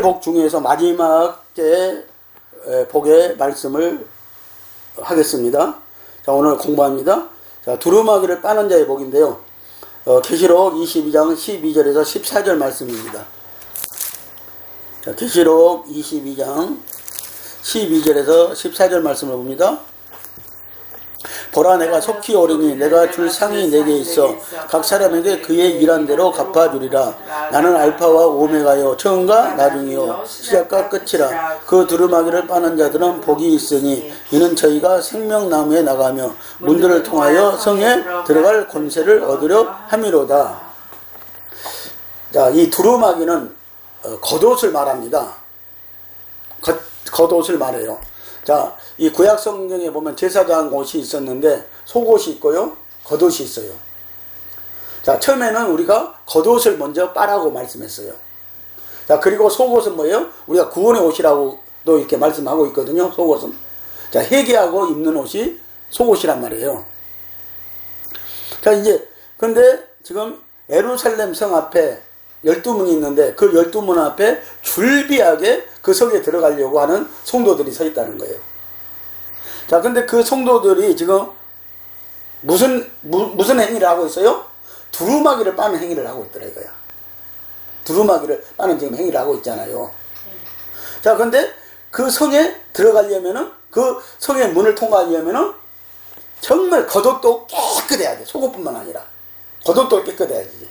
복 중에서 마지막 복의 말씀을 하겠습니다. 자, 오늘 공부합니다. 자, 두루마기를 빠는 자의 복인데요. 계시록 22장 12절에서 14절 말씀입니다. 자, 계시록 22장 12절에서 14절 말씀을 봅니다. 보라, 내가 속히 오리니 내가 줄 상이 내게 있어 각 사람에게 그의 일한 대로 갚아주리라. 나는 알파와 오메가요 처음과 나중이요 시작과 끝이라. 그 두루마기를 빠는 자들은 복이 있으니 이는 저희가 생명나무에 나가며 문들을 통하여 성에 들어갈 권세를 얻으려 함이로다. 자, 이 두루마기는 겉옷을 말합니다. 겉옷을 말해요. 자, 이 구약 성경에 보면 제사장 옷이 있었는데 속옷이 있고요, 겉옷이 있어요. 자, 처음에는 우리가 겉옷을 먼저 빠라고 말씀했어요. 자, 그리고 속옷은 뭐예요? 우리가 구원의 옷이라고도 이렇게 말씀하고 있거든요. 속옷은. 자, 회개하고 입는 옷이 속옷이란 말이에요. 자, 이제 근데 지금 예루살렘 성 앞에 12문이 있는데 그 12문 앞에 줄비하게 그 성에 들어가려고 하는 성도들이 서 있다는 거예요. 자, 근데 그 성도들이 지금 무슨 행위를 하고 있어요? 두루마기를 빠는 행위를 하고 있더라 이거야. 두루마기를 빠는 지금 행위를 하고 있잖아요. 자, 근데 그 성에 들어가려면은, 그 성의 문을 통과하려면은 정말 겉옷도 깨끗해야 돼. 속옷뿐만 아니라 겉옷도 깨끗해야지.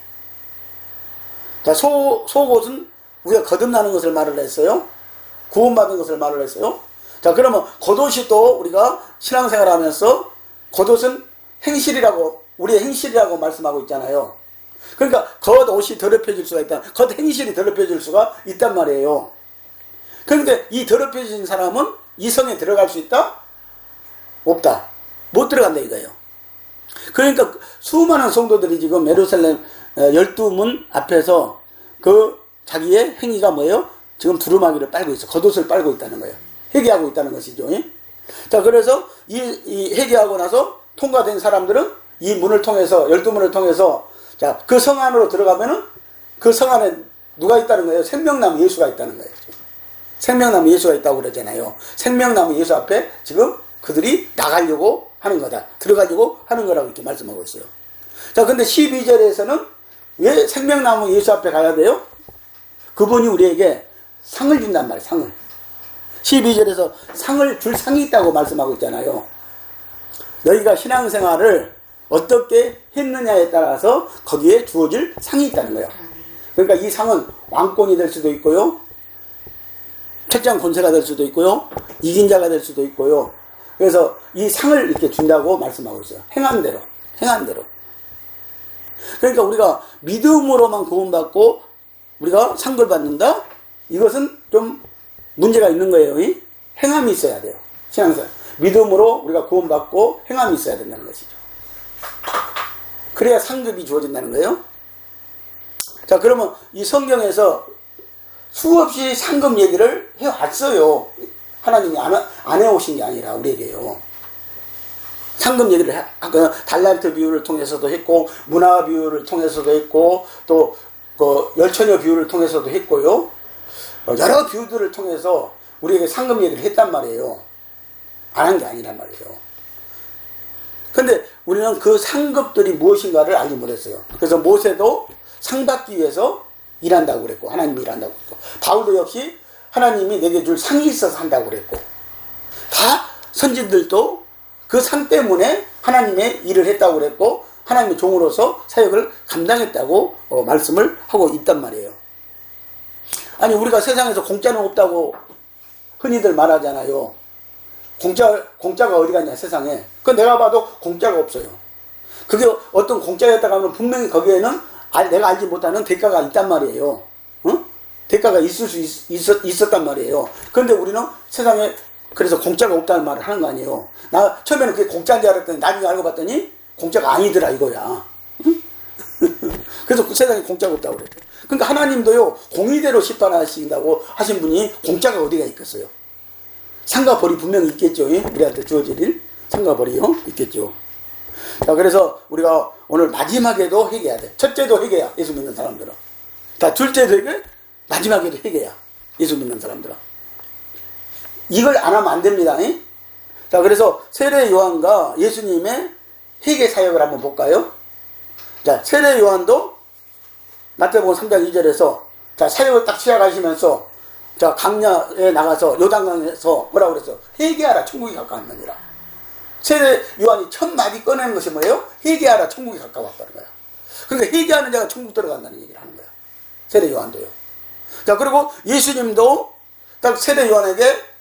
자, 속옷은 우리가 거듭나는 것을 말을 했어요. 구원받은 것을 말을 했어요. 자, 그러면 겉옷이 또 우리가 신앙생활 하면서 겉옷은 행실이라고, 우리의 행실이라고 말씀하고 있잖아요. 그러니까 겉옷이 더럽혀질 수가 있다. 겉행실이 더럽혀질 수가 있단 말이에요. 그런데 이 더럽혀진 사람은 이 성에 들어갈 수 있다? 없다. 못 들어간다 이거예요. 그러니까 수많은 성도들이 지금 예루살렘 12문 앞에서 그 자기의 행위가 뭐예요? 지금 두루마기를 빨고 있어. 겉옷을 빨고 있다는 거예요. 회개하고 있다는 것이죠. 자, 그래서 이 회개하고 나서 통과된 사람들은 이 문을 통해서, 12문을 통해서, 자, 그 성 안으로 들어가면은 그 성 안에 누가 있다는 거예요? 생명나무 예수가 있다는 거예요. 생명나무 예수가 있다고 그러잖아요. 생명나무 예수 앞에 지금 그들이 나가려고 하는 거다. 들어가려고 하는 거라고 이렇게 말씀하고 있어요. 자, 근데 12절에서는 왜 생명나무 예수 앞에 가야 돼요? 그분이 우리에게 상을 준단 말이에요. 상을. 12절에서 상을 줄 상이 있다고 말씀하고 있잖아요. 너희가 신앙생활을 어떻게 했느냐에 따라서 거기에 주어질 상이 있다는 거예요. 그러니까 이 상은 왕권이 될 수도 있고요, 책장 권세가 될 수도 있고요, 이긴 자가 될 수도 있고요. 그래서 이 상을 이렇게 준다고 말씀하고 있어요. 행한 대로. 그러니까 우리가 믿음으로만 구원받고 우리가 상을 받는다? 이것은 좀 문제가 있는 거예요. 행함이 있어야 돼요. 신앙생활. 믿음으로 우리가 구원받고 행함이 있어야 된다는 것이죠. 그래야 상급이 주어진다는 거예요. 자, 그러면 이 성경에서 수없이 상급 얘기를 해왔어요. 하나님이 안 해오신 게 아니라 우리에게요. 상급 얘기를 달란트 비유를 통해서도 했고, 문화 비유를 통해서도 했고, 또 그 열처녀 비유를 통해서도 했고요. 여러 비유들을 통해서 우리에게 상급 얘기를 했단 말이에요. 안 한 게 아니란 말이에요. 근데 우리는 그 상급들이 무엇인가를 알지 못했어요. 그래서 모세도 상 받기 위해서 일한다고 그랬고, 하나님이 일한다고 그랬고, 바울도 역시 하나님이 내게 줄 상이 있어서 한다고 그랬고, 다 선진들도 그 상 때문에 하나님의 일을 했다고 그랬고, 하나님의 종으로서 사역을 감당했다고 말씀을 하고 있단 말이에요. 아니, 우리가 세상에서 공짜는 없다고 흔히들 말하잖아요. 공짜가 어디 갔냐, 세상에. 그건 내가 봐도 공짜가 없어요. 그게 어떤 공짜였다가 하면 분명히 거기에는 내가 알지 못하는 대가가 있단 말이에요. 대가가 있을 수 있었단 말이에요. 그런데 우리는 세상에 그래서 공짜가 없다는 말을 하는 거 아니에요. 나 처음에는 그게 공짜인 줄 알았더니 나중에 알고 봤더니 공짜가 아니더라 이거야. 그래서 그 세상에 공짜가 없다고 그래요. 그러니까 하나님도요, 공의대로 심판하신다고 하신 분이 공짜가 어디가 있겠어요. 상과 벌이 분명히 있겠죠. 우리한테 주어질 일, 상과 벌이요 있겠죠. 자, 그래서 우리가 오늘 마지막에도 회개해야 돼. 첫째도 회개야, 예수 믿는 사람들은. 자, 둘째도 회개, 마지막에도 회개야. 예수 믿는 사람들은. 이걸 안 하면 안 됩니다. 자, 그래서 세례 요한과 예수님의 회개 사역을 한번 볼까요? 자, 세례 요한도 마태복음 3장 2절에서 자, 사역을 딱 시작하시면서 자, 강야에 나가서 요단강에서 뭐라고 그랬어? 회개하라, 천국이 가까웠느니라. 세례 요한이 첫 마디 꺼내는 것이 뭐예요? 회개하라, 천국이 가까웠다는 거야. 그러니까 회개하는 자가 천국 들어간다는 얘기를 하는 거야. 세례 요한도요. 자, 그리고 예수님도 딱 세례 요한에게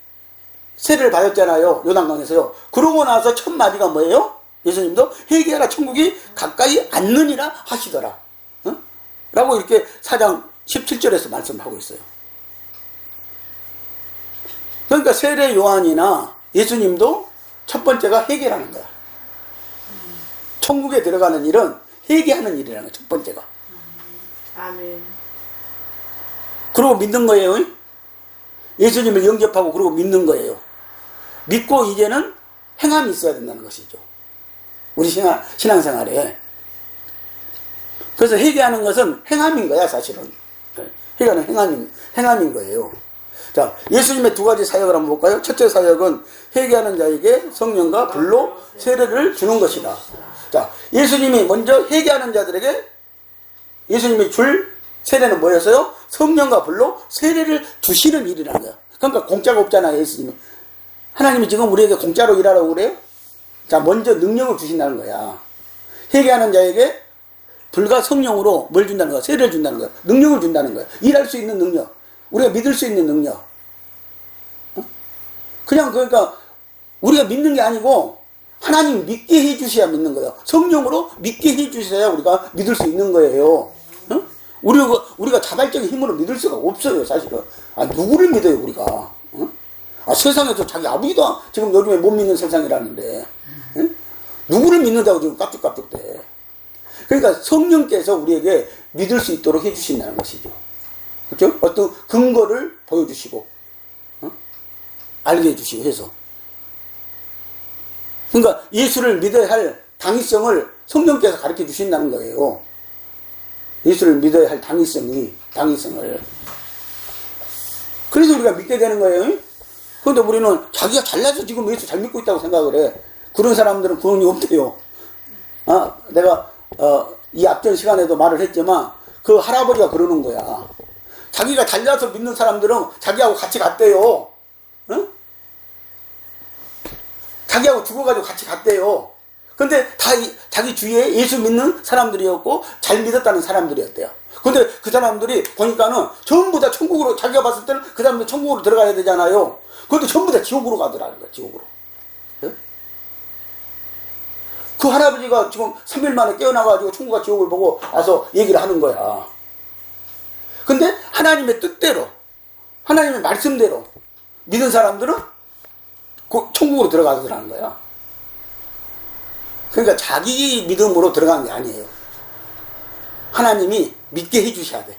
세례를 받았잖아요. 요단강에서요. 그러고 나서 첫 마디가 뭐예요? 예수님도 회개하라, 천국이 가까이 앉느니라 하시더라. 어? 라고 이렇게 4장 17절에서 말씀하고 있어요. 그러니까 세례 요한이나 예수님도 첫 번째가 회개라는 거야. 천국에 들어가는 일은 회개하는 일이라는 거야. 첫 번째가. 아멘. 그리고 믿는 거예요. 예수님을 영접하고 그리고 믿는 거예요. 믿고 이제는 행함이 있어야 된다는 것이죠. 우리 신앙생활에. 그래서 회개하는 것은 행함인 거야, 사실은. 회개하는 행함인 거예요. 자, 예수님의 두 가지 사역을 한번 볼까요? 첫째 사역은 회개하는 자에게 성령과 불로 세례를 주는 것이다. 자, 예수님이 먼저 회개하는 자들에게 예수님이 줄 세례는 뭐였어요? 성령과 불로 세례를 주시는 일이라는 거야. 그러니까 공짜가 없잖아요, 예수님이. 하나님이 지금 우리에게 공짜로 일하라고 그래요? 자, 먼저 능력을 주신다는 거야. 회개하는 자에게 불과 성령으로 뭘 준다는 거야? 세례를 준다는 거야. 능력을 준다는 거야. 일할 수 있는 능력. 우리가 믿을 수 있는 능력. 그냥 그러니까 우리가 믿는 게 아니고 하나님 믿게 해주셔야 믿는 거예요. 성령으로 믿게 해주셔야 우리가 믿을 수 있는 거예요. 우리가 자발적인 힘으로 믿을 수가 없어요, 사실은. 아, 누구를 믿어요, 우리가? 아, 세상에서 자기 아버지도 지금 요즘에 못 믿는 세상이라는데, 누구를 믿는다고 지금 깝죽깝죽대. 그러니까 성령께서 우리에게 믿을 수 있도록 해주신다는 것이죠. 그렇죠? 어떤 근거를 보여주시고, 알게 해주시고 해서. 그러니까 예수를 믿어야 할 당위성을 성령께서 가르쳐 주신다는 거예요. 예수를 믿어야 할 당위성을. 그래서 우리가 믿게 되는 거예요. 그런데 우리는 자기가 잘나서 지금 예수 잘 믿고 있다고 생각을 해. 그런 사람들은 구원이 없대요. 아, 내가, 이 앞전 시간에도 말을 했지만, 그 할아버지가 그러는 거야. 자기가 잘나서 믿는 사람들은 자기하고 같이 갔대요. 응? 자기하고 죽어가지고 같이 갔대요. 근데 다 자기 주위에 예수 믿는 사람들이었고 잘 믿었다는 사람들이었대요. 근데 그 사람들이 보니까는 전부 다 천국으로, 자기가 봤을 때는 그 사람들 천국으로 들어가야 되잖아요. 근데 전부 다 지옥으로 가더라는 거야, 지옥으로. 예? 그 할아버지가 지금 3일 만에 깨어나가지고 천국과 지옥을 보고 와서 얘기를 하는 거야. 근데 하나님의 뜻대로, 하나님의 말씀대로 믿은 사람들은 그 천국으로 들어가더라는 거야. 그러니까 자기 믿음으로 들어가는 게 아니에요. 하나님이 믿게 해주셔야 돼.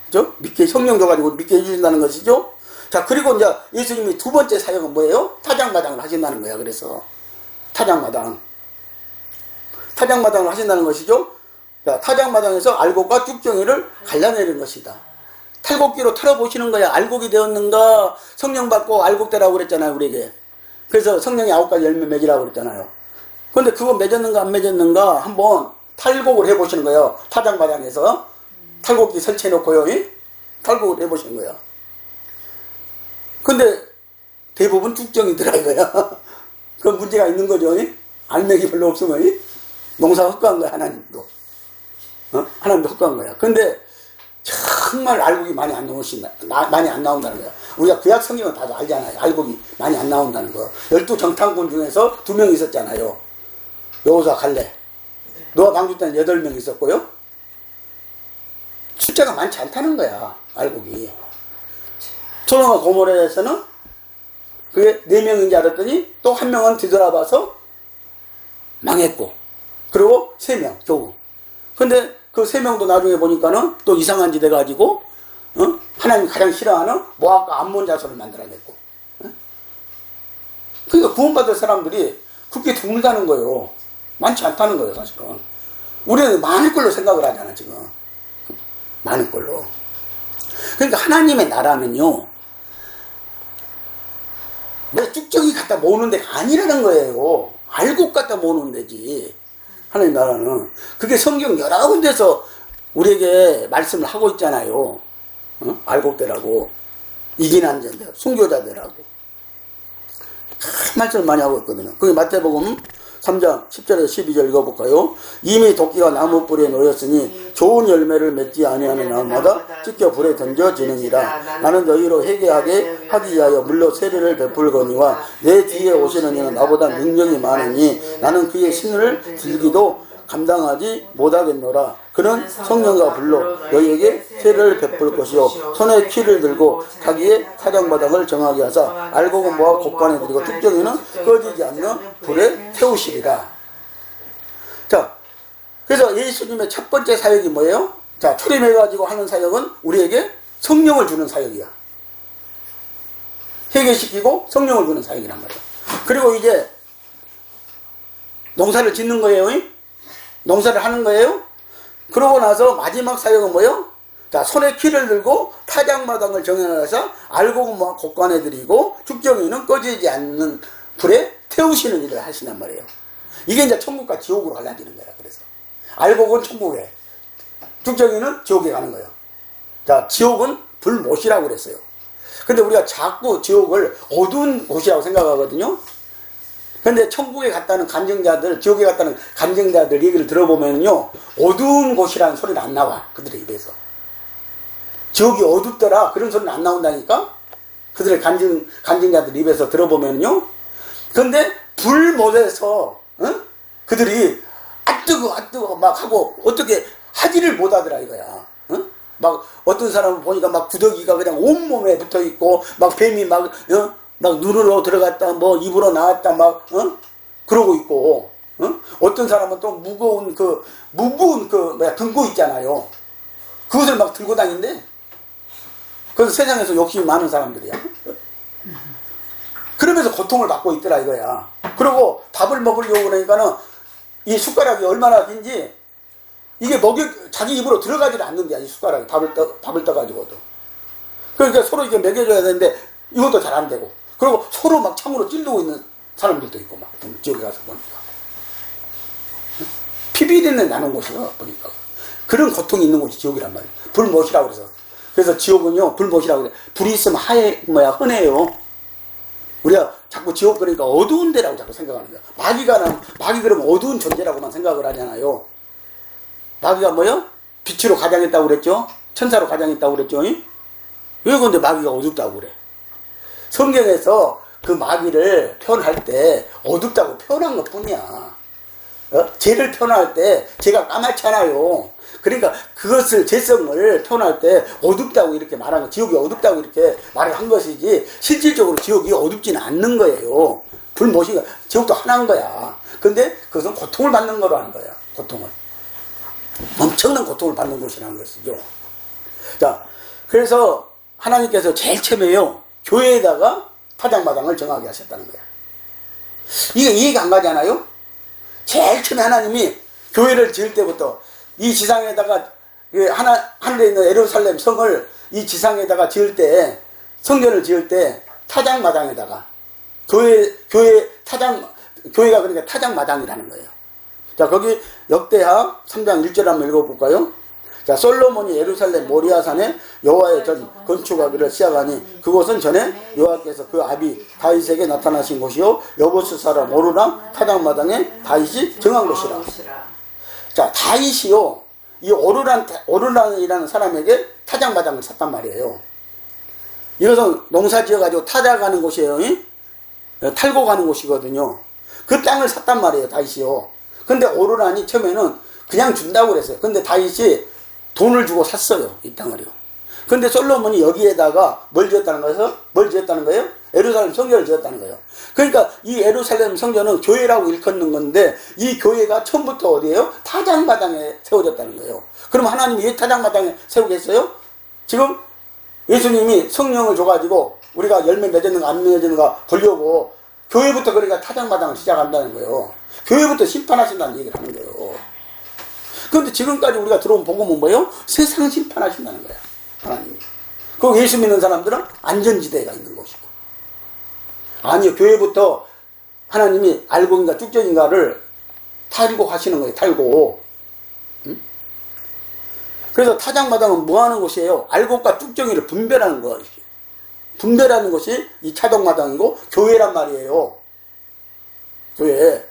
그죠? 믿게, 성령 줘가지고 믿게 해주신다는 것이죠. 자, 그리고 이제 예수님이 두 번째 사역은 뭐예요? 타작마당을 하신다는 거야. 그래서 타작마당을 하신다는 것이죠. 자, 타작마당에서 알곡과 쭉정이를 갈라내는 것이다. 탈곡기로 털어보시는 거야. 알곡이 되었는가? 성령 받고 알곡되라고 그랬잖아요, 우리에게. 그래서 성령이 9가지 열매 맺으라고 그랬잖아요. 근데 그거 맺었는가 안 맺었는가 한번 탈곡을 해보시는 거예요. 타작마당에서 탈곡기 설치해놓고요. 탈곡을 해보시는 거예요. 근데 대부분 쭉정이더라 이거야. 그 문제가 있는 거죠. 알맹이 별로 없으면 농사 헛구한 거야, 하나님도. 하나님도 헛구한 거야. 근데 정말 알곡이 많이 안 나온다는 거야. 우리가 구약 성경은 다들 알잖아요. 알곡이 많이 안 나온다는 거. 12정탐꾼 중에서 2명 있었잖아요. 여호수아 갈렙. 노아 방주 때는 8명 있었고요. 숫자가 많지 않다는 거야, 알곡이. 소돔과 고모라에서는 그게 4명인 줄 알았더니 또 1명은 뒤돌아봐서 망했고, 그리고 3명 겨우. 근데 그 3명도 나중에 보니까는 또 이상한 짓 해가지고 하나님이 가장 싫어하는 모압과 암몬 자손을 만들어냈고. 그러니까 구원받을 사람들이 그렇게 드물다는 거예요. 많지 않다는 거예요, 사실은. 우리는 많을 걸로 생각을 하잖아, 지금. 많을 걸로. 그러니까 하나님의 나라는요, 왜 쭉쭉이 갖다 모으는 데가 아니라는 거예요. 알곡 갖다 모으는 데지. 하나님 나라는. 그게 성경 여러 군데서 우리에게 말씀을 하고 있잖아요. 어? 알곡대라고. 이긴한 자들, 순교자들하고. 큰 말씀을 많이 하고 있거든요. 그게 마태복음 3장 10절에서 12절 읽어볼까요? 이미 도끼가 나무 뿌리에 놓였으니 좋은 열매를 맺지 아니하는 나무마다 찢겨 불에 던져지느니라. 나는 너희로 회개하게 하기 위하여 물로 세례를 베풀거니와 내 뒤에 오시는 이는 나보다 능력이 많으니 나는 그의 신을 들기도 감당하지 못하겠노라. 그는 성령과 불로 너희에게 세례를 베풀 것이요 손에 키를 들고 자기의 사장마당을 정하게 하사 알곡은 모아 곡간에 들이고 tuk정이는 꺼지지 않는 불에 태우시리라. 자, 그래서 예수님의 첫 번째 사역이 뭐예요? 자, 출임해가지고 하는 사역은 우리에게 성령을 주는 사역이야. 회개시키고 성령을 주는 사역이란 말이야. 그리고 이제 농사를 짓는 거예요. 농사를 하는 거예요. 그러고 나서 마지막 사역은 뭐예요? 자, 손에 키를 들고 타작마당을 정해놔서 알곡은 뭐 곡간에 들이고 죽정이는 꺼지지 않는 불에 태우시는 일을 하시단 말이에요. 이게 이제 천국과 지옥으로 갈라지는 거야. 그래서 알곡은 천국에, 죽정이는 지옥에 가는 거예요. 자, 지옥은 불못이라고 그랬어요. 근데 우리가 자꾸 지옥을 어두운 곳이라고 생각하거든요. 근데 천국에 갔다는 간증자들, 지옥에 갔다는 간증자들 얘기를 들어보면요, 어두운 곳이라는 소리는 안 나와. 그들의 입에서. 지옥이 어둡더라. 그런 소리는 안 나온다니까? 그들의 간증자들 입에서 들어보면요. 근데 불못에서, 그들이 아 뜨거 막 하고 어떻게 하지를 못하더라 이거야. 막 어떤 사람은 보니까 막 구더기가 그냥 온몸에 붙어 있고, 막 뱀이 막 눈으로 들어갔다, 뭐 입으로 나왔다, 막, 그러고 있고, 어떤 사람은 또 무거운 금고 있잖아요. 그것을 막 들고 다닌대. 그래서 세상에서 욕심이 많은 사람들이야. 그러면서 고통을 받고 있더라, 이거야. 그리고 밥을 먹으려고 그러니까는 이 숟가락이 얼마나 긴지, 이게 자기 입으로 들어가지를 않는데야, 이 숟가락이. 밥을 떠가지고도. 그러니까 서로 이게 먹여줘야 되는데, 이것도 잘 안 되고. 그리고 서로 막 창으로 찔르고 있는 사람들도 있고, 막, 지역에 가서 보니까. 피비린내 나는 곳이야, 보니까. 그런 고통이 있는 곳이 지옥이란 말이에요. 불못이라고 그래서. 그래서 지옥은요, 불못이라고 그래. 불이 있으면 흔해요. 우리가 자꾸 지옥 그러니까 어두운 데라고 자꾸 생각하는 거야. 마귀 그러면 어두운 존재라고만 생각을 하잖아요. 마귀가 뭐요? 빛으로 가장했다고 그랬죠? 천사로 가장했다고 그랬죠? 왜 근데 마귀가 어둡다고 그래? 성경에서 그 마귀를 표현할 때 어둡다고 표현한 것 뿐이야. 죄를 표현할 때 죄가 까맣잖아요. 그러니까 그것을 죄성을 표현할 때 어둡다고 이렇게 말한 거, 지옥이 어둡다고 이렇게 말을 한 것이지 실질적으로 지옥이 어둡지는 않는 거예요. 불못이 지옥도 하나인 거야. 근데 그것은 고통을 받는 거로 하는 거야. 고통을. 엄청난 고통을 받는 곳이라는 것이죠. 자, 그래서 하나님께서 제일 처음에요, 교회에다가 타작마당을 정하게 하셨다는 거야. 이게 이해가 안 가잖아요? 제일 처음에 하나님이 교회를 지을 때부터 이 지상에다가 하늘에 있는 예루살렘 성을 이 지상에다가 지을 때, 성전을 지을 때 타작마당에다가 교회가 그러니까 타작마당이라는 거예요. 자, 거기 역대하 3장 1절 한번 읽어볼까요? 자, 솔로몬이 예루살렘 모리아산에 여호와의 전 건축하기를 시작하니 그곳은 전에 여호와께서 그 아비 다윗에게 나타나신 곳이요 여보스 사람 오르랑 타작마당에 다윗이 정한 곳이라. 자, 다윗이요, 이 오르란이라는 사람에게 타작마당을 샀단 말이에요. 이것은 농사 지어가지고 타작하는 곳이에요. 탈고 가는 곳이거든요. 그 땅을 샀단 말이에요, 다윗이요. 근데 오르란이 처음에는 그냥 준다고 그랬어요. 근데 다윗이 돈을 주고 샀어요, 이 땅을요. 근데 솔로몬이 여기에다가 뭘 지었다는 거예요? 예루살렘 성전을 지었다는 거예요. 그러니까 이 예루살렘 성전은 교회라고 일컫는 건데, 이 교회가 처음부터 어디예요? 타작마당에 세워졌다는 거예요. 그럼 하나님이 왜 타작마당에 세우겠어요? 지금 예수님이 성령을 줘가지고 우리가 열매 맺었는가 안 맺었는가 보려고 교회부터 그러니까 타작마당을 시작한다는 거예요. 교회부터 심판하신다는 얘기를 하는 거예요. 그런데 지금까지 우리가 들어온 복음은 뭐예요? 세상 심판하신다는 거야, 하나님이. 그리고 예수 믿는 사람들은 안전지대가 있는 것이고. 아니요, 교회부터 하나님이 알곡인가 쭉정인가를 탈고 하시는 거예요. 탈고. 응? 그래서 타작마당은 뭐 하는 곳이에요? 알곡과 쭉정이를 분별하는 것이. 분별하는 것이 이 타작마당이고 교회란 말이에요. 교회.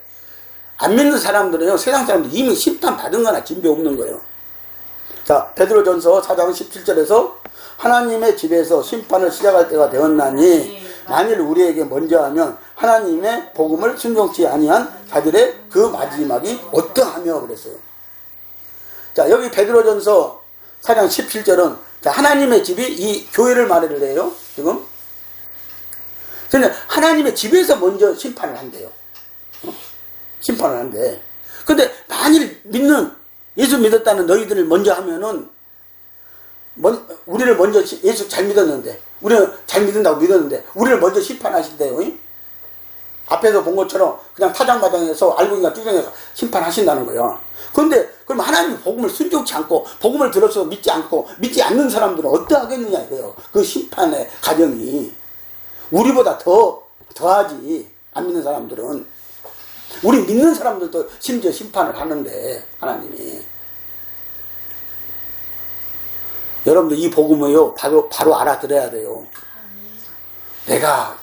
안 믿는 사람들은요, 세상 사람들 이미 심판 받은 거나 진배 없는 거예요. 자, 베드로전서 4장 17절에서 하나님의 집에서 심판을 시작할 때가 되었나니 만일 우리에게 먼저 하면 하나님의 복음을 순종치 아니한 자들의 그 마지막이 어떠하며 그랬어요. 자, 여기 베드로전서 4장 17절은 자, 하나님의 집이 이 교회를 말을 해요. 지금. 근데 하나님의 집에서 먼저 심판을 한대요. 심판을 한대. 근데 만일 예수 믿었다는 너희들을 먼저 하면은 우리를 먼저 예수 잘 믿었는데 우리는 잘 믿는다고 믿었는데 우리를 먼저 심판하신대요. 앞에서 본 것처럼 그냥 타작마당에서 알고인가 뚜껑에서 심판하신다는 거예요. 그런데 그럼 하나님의 복음을 순종치 않고 복음을 들어서 믿지 않고 믿지 않는 사람들은 어떠하겠느냐 이거예요. 그 심판의 과정이 우리보다 더하지. 안 믿는 사람들은. 우리 믿는 사람들도 심지어 심판을 하는데 하나님이. 여러분들 이 복음을요 바로 알아들어야 돼요. 내가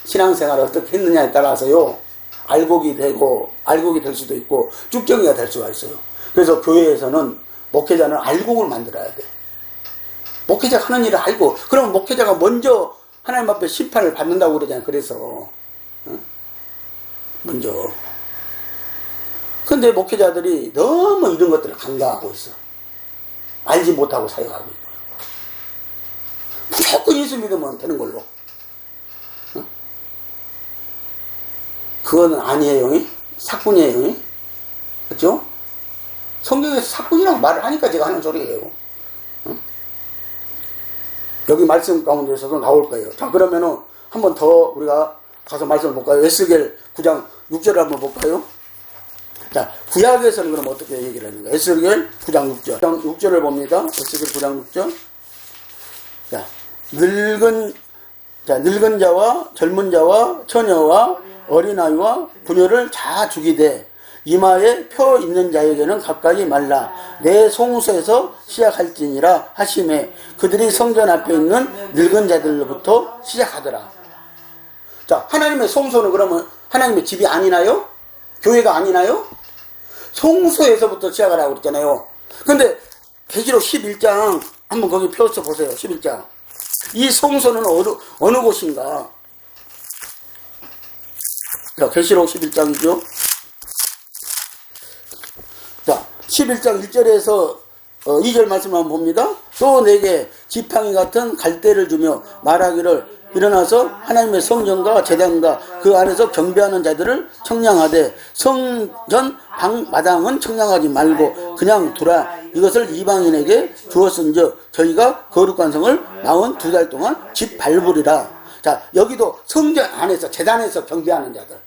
신앙생활을 어떻게 했느냐에 따라서요 알곡이 될 수도 있고 쭉정이가 될 수가 있어요. 그래서 교회에서는 목회자는 알곡을 만들어야 돼. 목회자가 하는 일을 알고, 그러면 목회자가 먼저 하나님 앞에 심판을 받는다고 그러잖아요. 그래서 먼저. 근데 목회자들이 너무 이런 것들을 간과하고 있어. 알지 못하고 사용하고 있고. 무조건 예수 믿으면 되는 걸로. 그거는 아니에요. 사꾼이에요. 그렇죠? 성경에서 사꾼이라고 말을 하니까 제가 하는 소리예요. 여기 말씀 가운데서도 나올 거예요. 자, 그러면은 한번 더 우리가 가서 말씀을 볼까요? 에스겔 9장 6절을 한번 볼까요? 자, 구약에서는 그럼 어떻게 얘기를 하는가? 에스겔 9장 6절. 6절을 봅니다. 에스겔 9장 6절. 자, 늙은 자와 젊은 자와 처녀와 어린아이와 부녀를 다 죽이되 이마에 표 있는 자에게는 가까이 말라. 내 송수에서 시작할지니라 하시매 그들이 성전 앞에 있는 늙은 자들로부터 시작하더라. 자, 하나님의 송수는 그러면 하나님의 집이 아니나요? 교회가 아니나요? 송수에서부터 시작하라고 그랬잖아요. 근데 계시록 11장 한번 거기 펴서 보세요. 11장. 이 송수는 어느 곳인가? 자, 계시록 11장이죠. 자, 11장 1절에서 2절 말씀을 한번 봅니다. 또 내게 지팡이 같은 갈대를 주며 말하기를 일어나서 하나님의 성전과 제단과 그 안에서 경배하는 자들을 청량하되 성전 방마당은 청량하지 말고 그냥 두라. 이것을 이방인에게 주었은즉 저희가 거룩한 성을 42달 동안 짓밟으리라. 자, 여기도 성전 안에서 제단에서 경배하는 자들.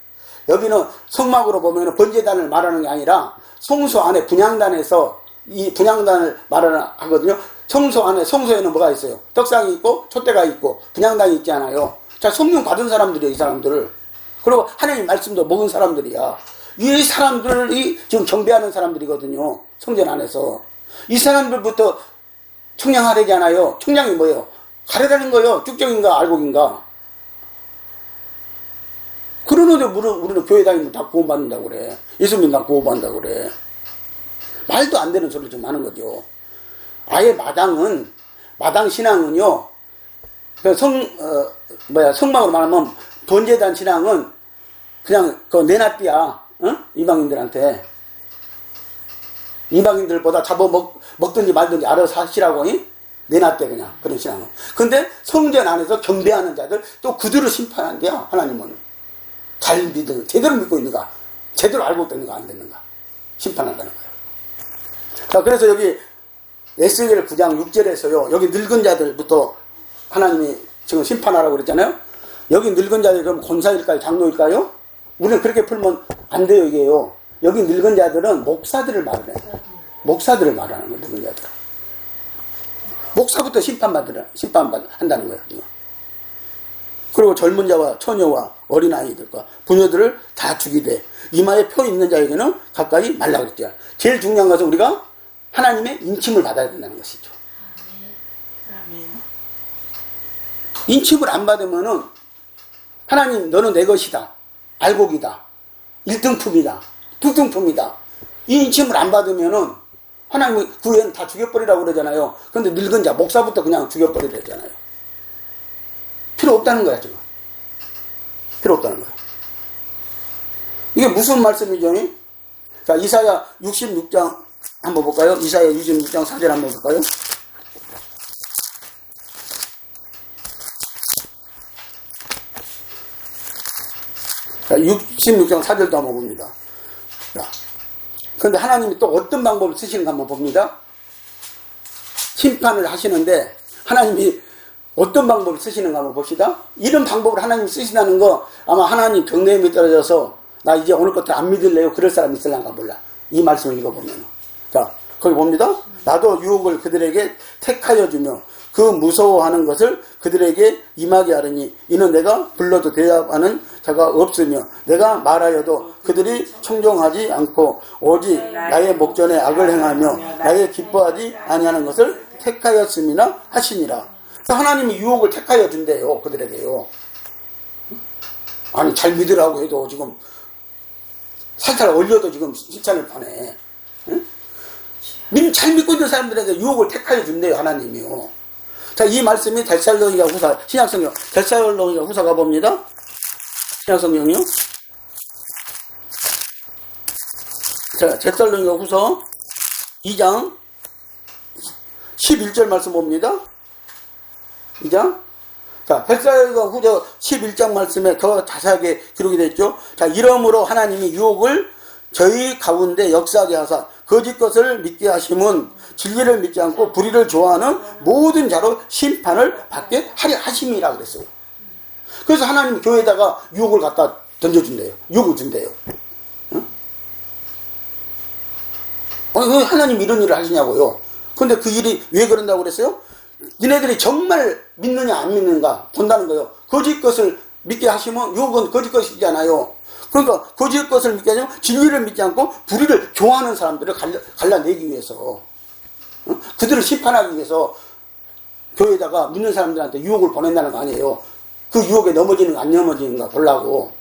여기는 성막으로 보면 번제단을 말하는 게 아니라 성소 안에 분향단에서 이 분향단을 말하거든요. 성소에는 뭐가 있어요? 떡상이 있고 촛대가 있고 분향단이 있지 않아요. 자, 성령 받은 사람들이에요. 이 사람들을. 그리고 하나님 말씀도 먹은 사람들이야. 이 사람들이 지금 경배하는 사람들이거든요. 성전 안에서. 이 사람들부터 청량하려잖아요. 청량이 뭐예요? 가르라는 거예요. 쭉정인가 알곡인가. 그러는데 우리는 교회 다니면 다 구원받는다고 그래. 예수 믿는다 구원받는다고 그래. 말도 안 되는 소리를 좀 하는 거죠. 아예 마당 신앙은요, 성막으로 말하면 번제단 신앙은 그냥 내놔띠야, 이방인들한테. 이방인들보다 먹든지 말든지 알아서 하시라고, 내놔대 그냥, 그런 신앙은. 근데 성전 안에서 경배하는 자들, 또 그들을 심판한대요, 하나님은. 제대로 믿고 있는가, 제대로 알고 있는가, 안 됐는가, 심판한다는 거예요. 자, 그래서 여기 에스겔 9장 6절에서요, 여기 늙은 자들부터 하나님이 지금 심판하라고 그랬잖아요. 여기 늙은 자들이 그럼 권사일까요? 장로일까요? 우리는 그렇게 풀면 안 돼요, 이게요. 여기 늙은 자들은 목사들을 말하는 거예요. 목사들을 말하는 거예요, 늙은 자들은. 목사부터 심판한다는 거예요. 그리고 젊은 자와 처녀와 어린아이들과 부녀들을 다 죽이되 이마에 표 있는 자에게는 가까이 말라 그랬죠. 제일 중요한 것은 우리가 하나님의 인침을 받아야 된다는 것이죠. 아멘. 인침을 안 받으면은 하나님 너는 내 것이다. 알곡이다. 1등품이다. 2등품이다. 이 인침을 안 받으면은 하나님이 그 애는 다 죽여버리라고 그러잖아요. 근데 늙은 자, 목사부터 그냥 죽여버리잖아요. 필요 없다는 거야, 지금. 필요 없다는 거야. 이게 무슨 말씀이죠? 자, 이사야 66장 한번 볼까요? 이사야 66장 4절 한번 볼까요? 자, 66장 4절도 한번 봅니다. 자, 그런데 하나님이 또 어떤 방법을 쓰시는가 한번 봅니다. 심판을 하시는데 하나님이 어떤 방법을 쓰시는가 한번 봅시다. 이런 방법을 하나님이 쓰신다는 거 아마 하나님 경내에 떨어져서 나 이제 오늘부터 안 믿을래요. 그럴 사람이 있을란가 몰라. 이 말씀을 읽어보면. 자, 거기 봅니다. 나도 유혹을 그들에게 택하여 주며 그 무서워하는 것을 그들에게 임하게 하리니 이는 내가 불러도 대답하는 자가 없으며 내가 말하여도 그들이 청종하지 않고 오직 나의 목전에 악을 행하며 나의 기뻐하지 아니하는 것을 택하였음이나 하시니라. 하나님이 유혹을 택하여 준대요. 그들에게요. 아니 잘 믿으라고 해도 지금 살살 올려도 지금 실찬을 파네. 응? 잘 믿고 있는 사람들에게 유혹을 택하여 준대요. 하나님이요. 자, 이 말씀이 데살로니가 후서, 신약성경, 데살로니가 후서 가봅니다. 신약성경이요. 자, 데살로니가 후서 2장 11절 말씀 봅니다. 2장. 자, 데살로니가 후서 11장 말씀에 더 자세하게 기록이 됐죠. 자, 이러므로 하나님이 유혹을 저희 가운데 역사하게 하사 거짓 것을 믿게 하심은 진리를 믿지 않고 불의를 좋아하는 모든 자로 심판을 받게 하려 하심이라 그랬어요. 그래서 하나님 교회에다가 유혹을 갖다 던져준대요. 유혹을 준대요. 응? 왜 하나님 이런 일을 하시냐고요. 근데 그 일이 왜 그런다고 그랬어요? 니네들이 정말 믿느냐 안 믿는가 본다는 거예요. 거짓 것을 믿게 하시면 유혹은 거짓 것이잖아요. 그러니까 거짓 것을 믿게 하면 진리를 믿지 않고 불의를 좋아하는 사람들을 갈라내기 위해서, 그들을 심판하기 위해서 교회에다가 믿는 사람들한테 유혹을 보낸다는 거 아니에요. 그 유혹에 넘어지는가 안 넘어지는가 보려고.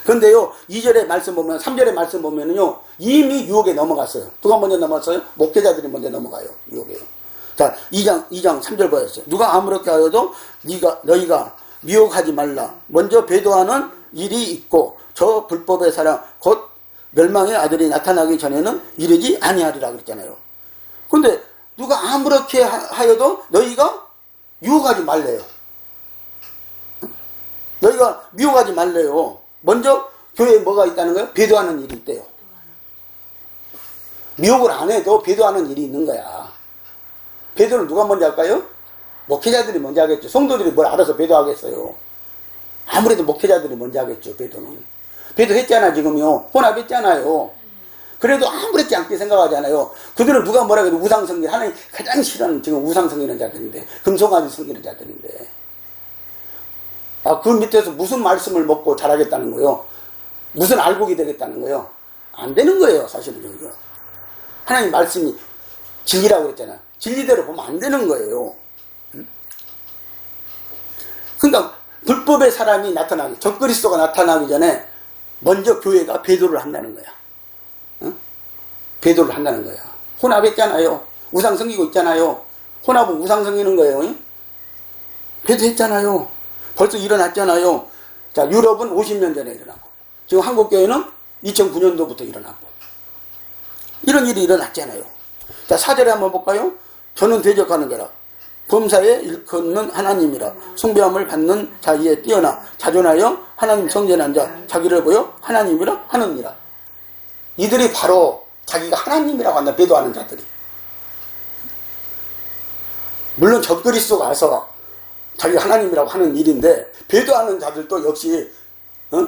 그런데요 2절의 말씀 보면 3절의 말씀 보면은요 이미 유혹에 넘어갔어요. 누가 먼저 넘어갔어요? 목회자들이 먼저 넘어가요. 유혹에요. 자, 2장 3절 보였어요. 누가 아무렇게 하여도 너희가 미혹하지 말라. 먼저 배도하는 일이 있고 저 불법의 사랑 곧 멸망의 아들이 나타나기 전에는 이르지 아니하리라 그랬잖아요. 근데 누가 아무렇게 하여도 너희가 유혹하지 말래요. 너희가 미혹하지 말래요. 먼저 교회에 뭐가 있다는 거예요? 배도하는 일이 있대요. 미혹을 안 해도 배도하는 일이 있는 거야. 배도를 누가 먼저 할까요? 목회자들이 먼저 하겠죠. 성도들이 뭘 알아서 배도하겠어요. 아무래도 목회자들이 먼저 하겠죠. 배도는. 배도했잖아 지금요. 혼합했잖아요. 그래도 아무렇지 않게 생각하잖아요. 그들은 누가 뭐라 그래도 우상성경, 하나님 가장 싫어하는 지금 우상성기는 자들인데, 금송아지 성기는 자들인데, 그 밑에서 무슨 말씀을 먹고 자라겠다는 거예요? 무슨 알곡이 되겠다는 거예요? 안 되는 거예요, 사실은. 하나님 말씀이 진리라고 그랬잖아요. 진리대로 보면 안 되는 거예요. 그러니까 불법의 사람이 나타나기, 적그리스도가 나타나기 전에 먼저 교회가 배도를 한다는 거야. 배도를 한다는 거야. 혼합했잖아요. 우상 섬기고 있잖아요. 혼합은 우상 섬기는 거예요. 배도했잖아요. 벌써 일어났잖아요. 자, 유럽은 50년 전에 일어나고, 지금 한국교회는 2009년도부터 일어났고, 이런 일이 일어났잖아요. 자, 4절에 한번 볼까요? 저는 대적하는 자라. 범사에 일컫는 하나님이라. 숭배함을 받는 자기에 뛰어나 자존하여 하나님 성전한 자 자기를 보여 하나님이라 하느니라. 이들이 바로 자기가 하나님이라고 한다. 배도하는 자들이. 물론 적그리스도가 와서 자기가 하나님이라고 하는 일인데, 배도하는 자들도 역시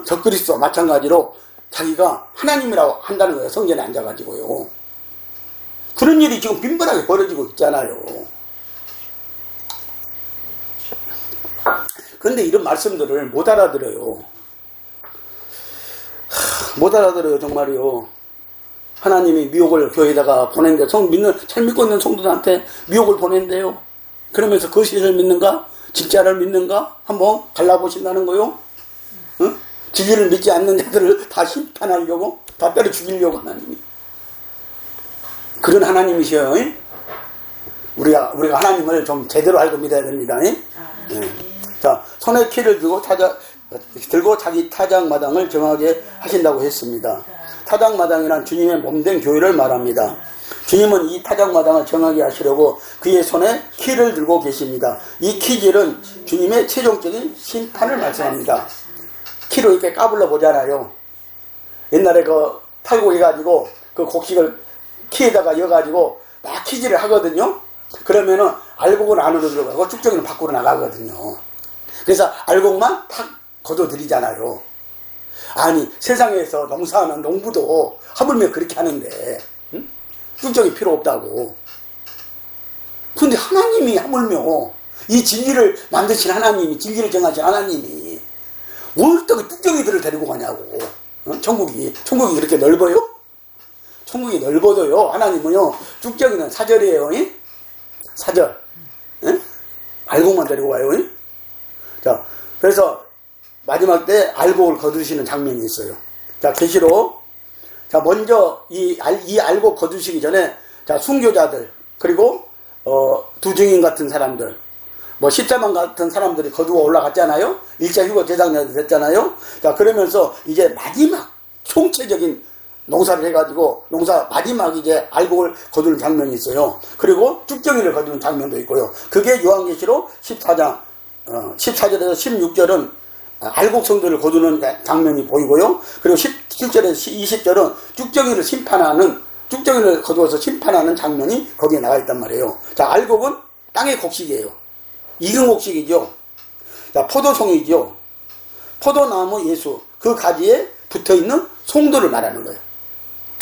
적그리스도와 마찬가지로 자기가 하나님이라고 한다는 거예요. 성전에 앉아가지고요. 그런 일이 지금 빈번하게 벌어지고 있잖아요. 그런데 이런 말씀들을 못 알아들어요. 못 알아들어요, 정말이요. 하나님이 미혹을 교회에다가 보낸대. 잘 믿고 있는 성도들한테 미혹을 보낸대요. 그러면서 거짓을 믿는가? 진짜를 믿는가? 한번 갈라보신다는 거요. 응? 진리를 믿지 않는 자들을 다 심판하려고, 다 때려 죽이려고 하나님이. 그런 하나님이셔요. 응? 우리가 하나님을 좀 제대로 알고 믿어야 됩니다. 응? 네. 자, 손에 키를 들고 자기 타작마당을 정하게 하신다고 했습니다. 타작마당이란 주님의 몸된 교회를 말합니다. 주님은 이 타작마당을 정하게 하시려고 그의 손에 키를 들고 계십니다. 이 키질은 주님의 최종적인 심판을 말씀합니다. 키로 이렇게 까불러 보잖아요. 옛날에 팔고 해가지고 그 곡식을 키에다가 여가지고 막 키질을 하거든요. 그러면은 알곡은 안으로 들어가고 쭉정이는 밖으로 나가거든요. 그래서 알곡만 탁 걷어들이잖아요. 아니, 세상에서 농사하는 농부도 하물며 그렇게 하는데, 응? 쭉정이 필요 없다고. 근데 하나님이 하물며 이 진리를 만드신 하나님이, 진리를 정하신 하나님이 뭘 또 쭉정이들을 데리고 가냐고. 응? 천국이 그렇게 넓어요? 천국이 넓어도요, 하나님은요, 쭉정이는 사절이에요. 응? 사절. 응? 알곡만 데리고 와요. 응? 자, 그래서 마지막 때 알곡을 거두시는 장면이 있어요. 자, 계시록. 자, 먼저 이 알곡 거두시기 전에, 자, 순교자들, 그리고 두 증인 같은 사람들, 14만 같은 사람들이 거두어 올라갔잖아요. 1차 휴거 대상자들 됐잖아요. 자, 그러면서 이제 마지막 총체적인 농사를 해가지고 마지막 이제 알곡을 거두는 장면이 있어요. 그리고 쭉정이를 거두는 장면도 있고요. 그게 요한계시록 14장 14절에서 16절은 알곡 성도를 거두는 장면이 보이고요. 그리고 17절에서 20절은 쭉정이를 거두어서 심판하는 장면이 거기에 나와 있단 말이에요. 자, 알곡은 땅의 곡식이에요. 익은 곡식이죠. 자, 포도송이죠. 포도나무 예수, 그 가지에 붙어있는 송도를 말하는 거예요.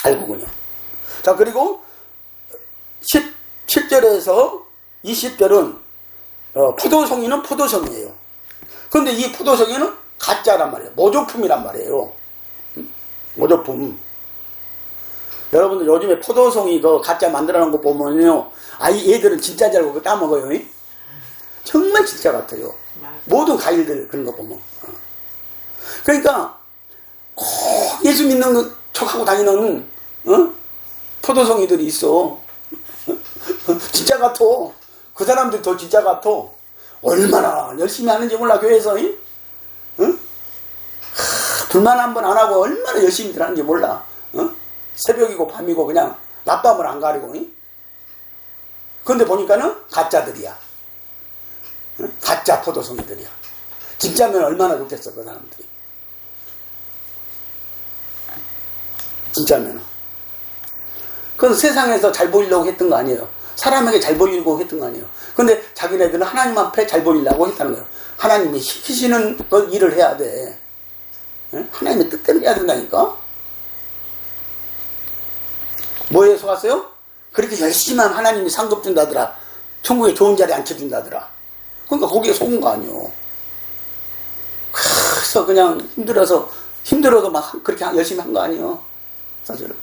알곡은요. 자, 그리고 17절에서 20절은 포도송이는 포도송이에요. 그런데 이 포도송이는 가짜란 말이에요. 모조품이란 말이에요. 모조품. 여러분들 요즘에 포도송이 가짜 만들어놓은 거 보면요, 얘들은 진짜 줄 알고 따먹어요. 정말 진짜 같아요. 모든 과일들 그런 거 보면. 그러니까 꼭 예수 믿는 척하고 다니는 포도송이들이 있어. 진짜 같아. 그 사람들 더 진짜 같아. 얼마나 열심히 하는지 몰라, 교회에서. 불만 한 번 안 하고 얼마나 열심히 하는지 몰라. 새벽이고 밤이고 그냥 낮밤을 안 가리고. 그런데 보니까는 가짜들이야. 가짜 포도송이들이야. 진짜면 얼마나 좋겠어, 그 사람들이. 진짜면. 그건 세상에서 잘 보이려고 했던 거 아니에요. 사람에게 잘 보이려고 했던 거 아니에요. 근데 자기네들은 하나님 앞에 잘 보이려고 했다는 거예요. 하나님이 시키시는 일을 해야 돼. 하나님의 뜻대로 해야 된다니까. 뭐에 속았어요? 그렇게 열심히 하면 하나님이 상급 준다더라. 천국에 좋은 자리에 앉혀준다더라. 그러니까 거기에 속은 거 아니에요. 그래서 그냥 힘들어도 막 그렇게 열심히 한 거 아니에요. 사실은.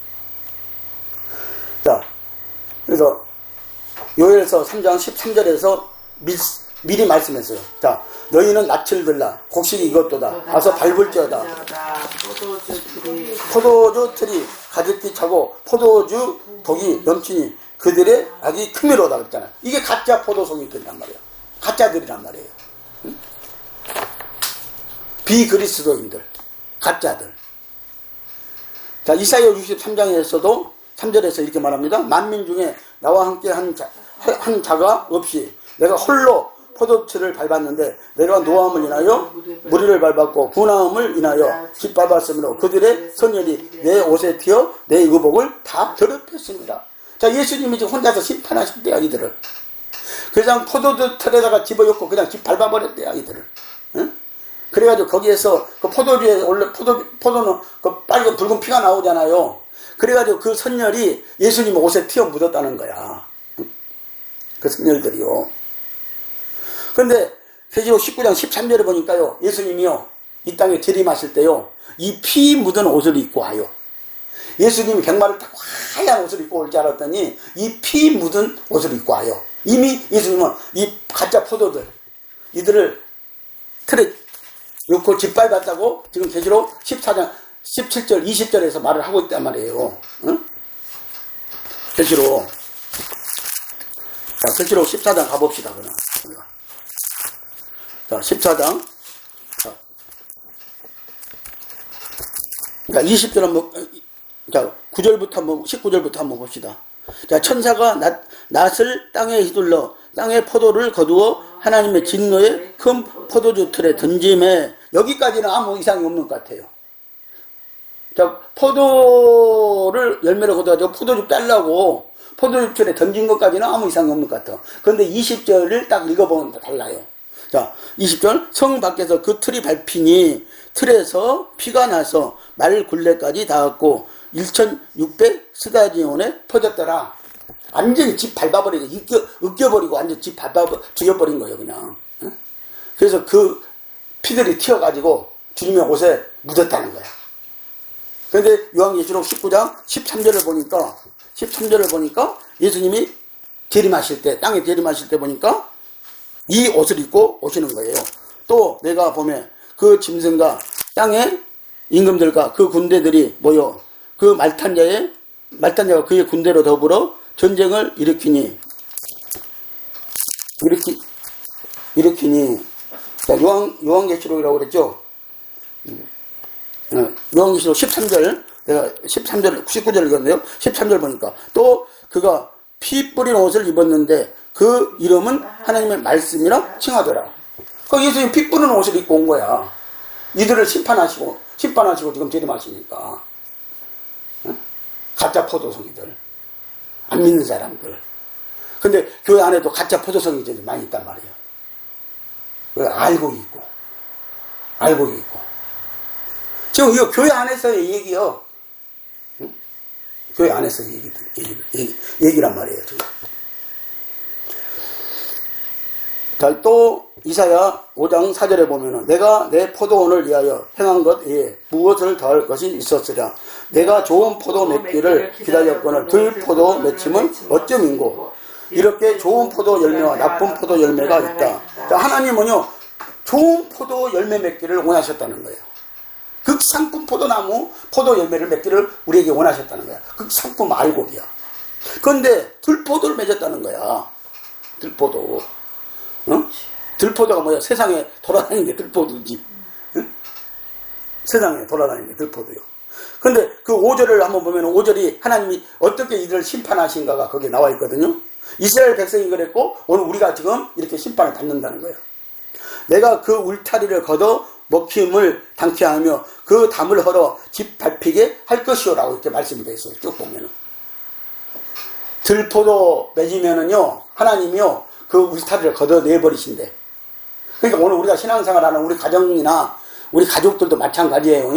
자, 그래서 요엘서 3장 13절에서 미리 말씀했어요. 자, 너희는 낯을 들라. 곡식이 이것도다. 가서 밟을지어다. 포도주 틀이 가득히 차고 포도주 독이 넘치니 그들의 악이 크미로다 그랬잖아요. 이게 가짜 포도송이들이란 말이에요. 가짜들이란 말이에요. 응? 비그리스도인들, 가짜들. 자, 이사야 63장에서도 3절에서 이렇게 말합니다. 만민 중에 나와 함께 한 자가 없이 내가 홀로 포도철을 밟았는데 내가 노함을 인하여 무리를 밟았고 분함을 인하여 짓밟았으므로 그들의 선열이 내 옷에 튀어 내 의복을 다 더럽혔습니다. 자, 예수님이 지금 혼자서 심판하셨대요, 이들을. 그냥 포도철에다가 집어넣고 그냥 밟아버렸대요, 이들을. 응? 그래가지고 거기에서 그 포도주에 원래 포도는 그 빨간 붉은 피가 나오잖아요. 그래가지고 그 선열이 예수님 옷에 튀어 묻었다는 거야. 그 선열들이요. 근데 계시록 19장 13절에 보니까요, 예수님이요, 이 땅에 들이마실 때요, 이 피 묻은 옷을 입고 와요. 예수님이 백마를 타고 하얀 옷을 입고 올 줄 알았더니 이 피 묻은 옷을 입고 와요. 이미 예수님은 이 가짜 포도들, 이들을 틀에 놓고 짓밟았다고 지금 계시록 14장 17절 20절에서 말을 하고 있단 말이에요. 응? 계시록, 자, 계시록 14장 가봅시다. 그냥. 자, 14장. 그러니까 20절 한번, 자, 9절부터 한번, 19절부터 한번 봅시다. 자, 천사가 낫을 땅에 휘둘러 땅의 포도를 거두어 하나님의 진노의 큰 포도주 틀에 던짐에, 여기까지는 아무 이상이 없는 것 같아요. 자, 포도를 열매를 거둬가지고 포도주 빼려고 포도주 틀에 던진 것까지는 아무 이상이 없는 것 같아요. 그런데 20절을 딱 읽어보면 달라요. 자, 20절, 성 밖에서 그 틀이 밟히니 틀에서 피가 나서 말 굴레까지 닿았고 1600 스다디온에 퍼졌더라. 완전히 집 밟아버리고 으껴버리고 완전 집 죽여버린 거예요, 그냥. 그래서 그 피들이 튀어가지고 주님의 옷에 묻었다는 거야. 그런데 요한계시록 19장 13절을 보니까 예수님이 재림하실 때, 땅에 재림하실 때 보니까 이 옷을 입고 오시는 거예요. 또 내가 보면 그 짐승과 땅의 임금들과 그 군대들이 모여 그 말탄자가 그의 군대로 더불어 전쟁을 일으키니 자, 요한계시록이라고 그랬죠. 요한계시록 13절, 내가 13절 19절 읽었네요. 13절 보니까 또 그가 피 뿌린 옷을 입었는데 그 이름은 하나님의 말씀이라 칭하더라. 그 예수님 피 뿌리는 옷을 입고 온 거야. 이들을 심판하시고 지금 재림하시니까. 응? 가짜 포도송이들, 안 믿는 사람들. 근데 교회 안에도 가짜 포도송이들이 많이 있단 말이에요. 알고 있고. 지금 이거 교회 안에서의 얘기요. 응? 교회 안에서의 얘기란 말이에요, 지금. 자, 또 이사야 5장 4절에 보면은 내가 내 포도원을 위하여 행한 것 외에 무엇을 더할 것이 있었으랴. 내가 좋은 포도 맺기를 기다렸거늘 들포도 맺힘은 어쩌민고. 이렇게 좋은 포도 열매와 나쁜 포도 열매가 있다. 자, 하나님은요 좋은 포도 열매 맺기를 원하셨다는 거예요. 극상품 포도나무 포도 열매를 맺기를 우리에게 원하셨다는 거야. 극상품 알곡이야. 그런데 들포도를 맺었다는 거야. 들포도. 어? 들포도가 뭐야? 세상에 돌아다니는 게 들포도지. 응? 세상에 돌아다니는 게 들포도요. 근데 그 5절을 한번 보면 5절이 하나님이 어떻게 이들을 심판하신가가 거기에 나와 있거든요. 이스라엘 백성이 그랬고 오늘 우리가 지금 이렇게 심판을 받는다는 거예요. 내가 그 울타리를 걷어 먹힘을 당케 하며 그 담을 헐어 집 밟히게 할 것이오라고 이렇게 말씀이 되어 있어요. 쭉 보면은. 들포도 맺으면은요, 하나님이요, 그 울타리를 걷어내버리신대. 그러니까 오늘 우리가 신앙생활하는 우리 가정이나 우리 가족들도 마찬가지예요.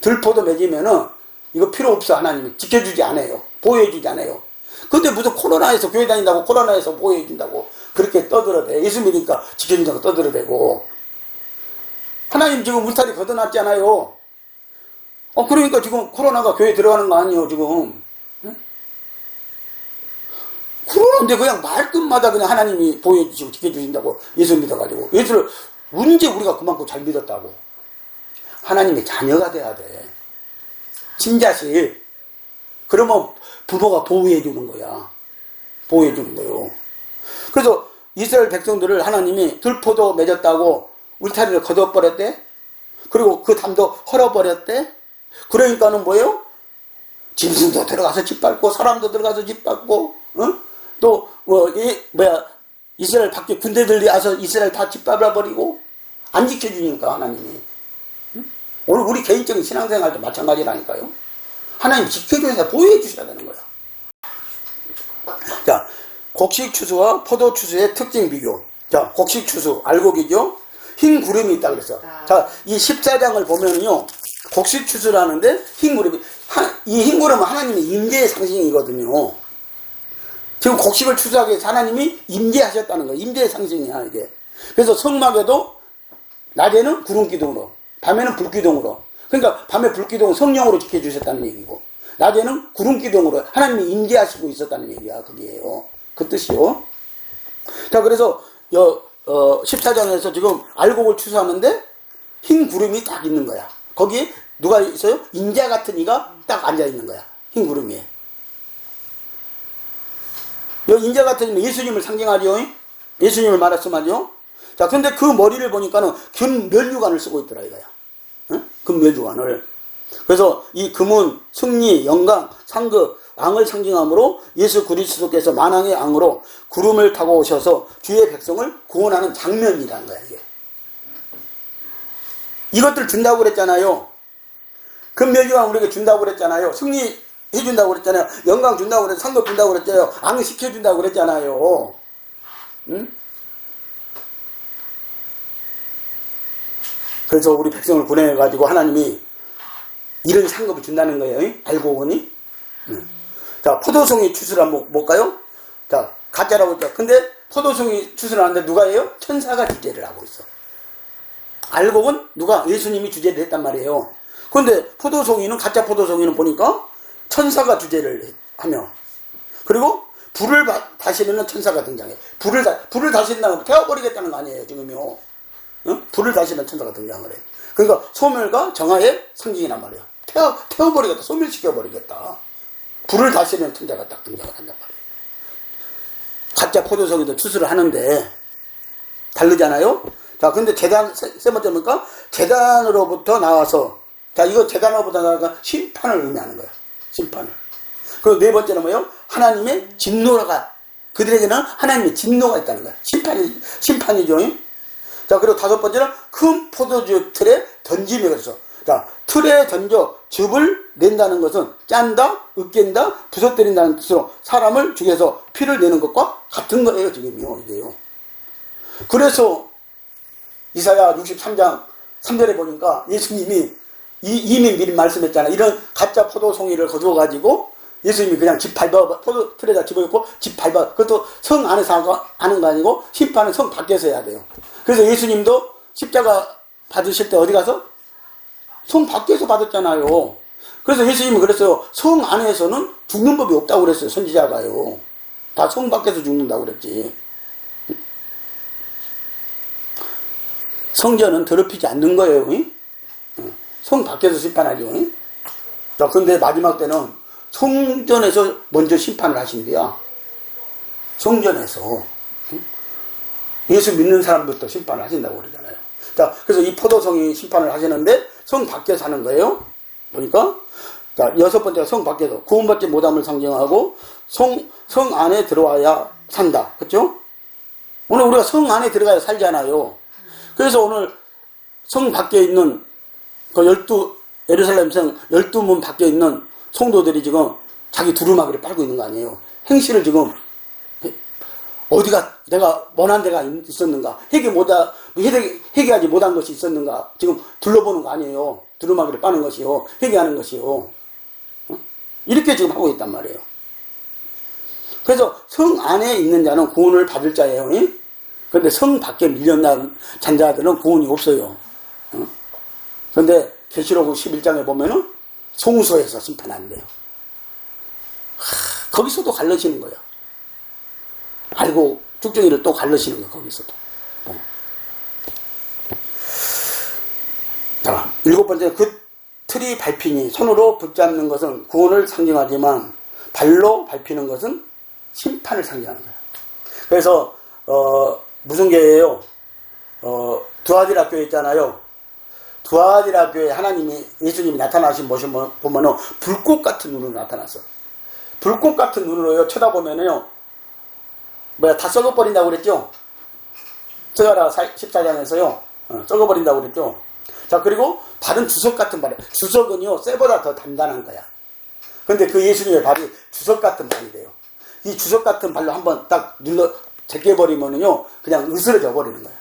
들포도 맺으면은 이거 필요 없어. 하나님이 지켜주지 않아요. 보호해주지 않아요. 근데 무슨 코로나에서 교회 다닌다고 코로나에서 보호해준다고 그렇게 떠들어대. 예수 믿으니까 지켜준다고 떠들어대고. 하나님 지금 울타리 걷어놨잖아요. 그러니까 지금 코로나가 교회 들어가는 거 아니에요, 지금. 그러는데 그냥 말끝마다 그냥 하나님이 보여주시고 지켜주신다고 예수 믿어가지고. 예수를 언제 우리가 그만큼 잘 믿었다고. 하나님의 자녀가 돼야 돼. 친자식. 그러면 부모가 보호해주는 거야. 보호해주는 거요. 그래서 이스라엘 백성들을 하나님이 들포도 맺었다고 울타리를 걷어버렸대. 그리고 그 담도 헐어버렸대. 그러니까는 뭐예요? 짐승도 들어가서 짓밟고 사람도 들어가서 짓밟고, 응? 또 이스라엘 밖에 군대들이 와서 이스라엘 다 짓밟아버리고 안 지켜주니까 하나님이. 응? 오늘 우리 개인적인 신앙생활도 마찬가지라니까요. 하나님 지켜줘서 보호해 주셔야 되는 거야. 자, 곡식추수와 포도추수의 특징 비교. 자, 곡식추수 알곡이죠. 흰 구름이 있다 그랬어. 자, 이 14장을 보면은요, 곡식추수라는데 흰 구름이, 이 흰 구름은 하나님의 임재의 상징이거든요. 지금 곡식을 추수하기 위해서 하나님이 임재하셨다는 거예요. 임재의 상징이야, 이게. 그래서 성막에도 낮에는 구름기둥으로, 밤에는 불기둥으로. 그러니까 밤에 불기둥은 성령으로 지켜주셨다는 얘기고, 낮에는 구름기둥으로 하나님이 임재하시고 있었다는 얘기야. 그게요. 그 뜻이요. 자, 그래서 14장에서 지금 알곡을 추수하는데 흰 구름이 딱 있는 거야. 거기에 누가 있어요? 인자 같은 이가 딱 앉아 있는 거야. 흰 구름 위에. 여기 인자 같은 이는 예수님을 상징하죠. 예수님을 말했어 말이요. 자, 근데 그 머리를 보니까는 금 멸류관을 쓰고 있더라 이거야. 응? 금 멸류관을. 그래서 이 금은 승리, 영광, 상급, 왕을 상징하므로 예수 그리스도께서 만왕의 왕으로 구름을 타고 오셔서 주의 백성을 구원하는 장면이라는 거야 이게. 이것들 준다고 그랬잖아요. 금멸류관 우리에게 준다고 그랬잖아요. 승리 해준다고 그랬잖아요. 영광 준다고 그랬잖아요. 상급 준다고 그랬잖아요. 왕 시켜준다고 그랬잖아요. 응? 그래서 우리 백성을 구원해가지고 하나님이 이런 상급을 준다는 거예요. 알고 보니. 응. 자, 포도송이 추수를 한번 볼까요? 자, 가짜라고 했죠. 근데 포도송이 추수를 하는데 누가 해요? 천사가 주제를 하고 있어. 알곡은 누가? 예수님이 주제를 했단 말이에요. 그런데 포도송이는, 가짜 포도송이는 보니까 천사가 주제를 하며, 그리고 불을 다스리는 천사가 등장해. 불을 다스린다면 태워버리겠다는 거 아니에요, 지금요. 응? 불을 다스리는 천사가 등장을 해. 그러니까 소멸과 정화의 상징이란 말이에요. 태워버리겠다, 소멸시켜버리겠다. 불을 다스리는 천사가 딱 등장을 한단 말이에요. 가짜 포도송이도 추수를 하는데, 다르잖아요? 자, 근데 재단, 세 번째 뭡니까? 재단으로부터 나와서, 자, 이거 재단으로부터 나와서 심판을 의미하는 거야. 심판을. 그리고 네 번째는 뭐예요? 하나님의 진노가, 그들에게는 하나님의 진노가 있다는 거야. 심판이죠. 자, 그리고 다섯 번째는 큰 포도주 틀에 던짐이 그래서. 자, 틀에 던져 즙을 낸다는 것은 짠다, 으깬다, 부서뜨린다는 뜻으로 사람을 죽여서 피를 내는 것과 같은 거예요, 지금요, 이게요. 그래서 이사야 63장 3절에 보니까 예수님이 이미 미리 말씀했잖아. 이런 가짜 포도송이를 거두어가지고 예수님이 그냥 집 밟아, 포도 틀에다 집어넣고 집 밟아. 그것도 성 안에서 하는 거 아니고 심판은 성 밖에서 해야 돼요. 그래서 예수님도 십자가 받으실 때 어디 가서? 성 밖에서 받았잖아요. 그래서 예수님은 그랬어요. 성 안에서는 죽는 법이 없다고 그랬어요. 선지자가요. 다 성 밖에서 죽는다고 그랬지. 성전은 더럽히지 않는 거예요. 성 밖에서 심판하죠. 자, 근데 마지막 때는 성전에서 먼저 심판을 하신대요. 성전에서. 예수 믿는 사람부터 심판을 하신다고 그러잖아요. 자, 그래서 이 포도성이 심판을 하시는데 성 밖에서 하는 거예요. 보니까. 자, 여섯 번째가 성 밖에서. 구원받지 못함을 상징하고 성 안에 들어와야 산다. 그렇죠? 오늘 우리가 성 안에 들어가야 살잖아요. 그래서 오늘 성 밖에 있는 그 예루살렘 성 12문 밖에 있는 성도들이 지금 자기 두루마기를 빨고 있는 거 아니에요. 행실을 지금 어디가 내가 원한 데가 있었는가, 회개하지 못한 것이 있었는가 지금 둘러보는 거 아니에요. 두루마기를 빠는 것이요, 회개하는 것이요. 이렇게 지금 하고 있단 말이에요. 그래서 성 안에 있는 자는 구원을 받을 자예요. 그런데 성 밖에 밀려난 잔자들은 구원이 없어요. 그런데 계시록 11장에 보면은 송소에서 심판한대요. 거기서도 갈르시는 거야. 알고 쭉정이를 또 갈르시는 거야, 거기서도. 자, 일곱 번째, 그 틀이 밟히니 손으로 붙잡는 것은 구원을 상징하지만 발로 밟히는 것은 심판을 상징하는 거야. 그래서 무슨 교회예요? 두아디라 교회 있잖아요. 두아디라 교회 하나님이, 예수님이 나타나신 모습 보면은 불꽃 같은 눈으로 나타났어. 불꽃 같은 눈으로요, 쳐다보면은요, 다 썩어버린다고 그랬죠? 스가랴 14장에서요, 썩어버린다고 그랬죠? 자, 그리고 발은 주석 같은 발이에요. 주석은요, 쇠보다 더 단단한 거야. 근데 그 예수님의 발이 주석 같은 발이래요. 이 주석 같은 발로 한번 딱 제껴버리면은요, 그냥 으스러져 버리는 거야.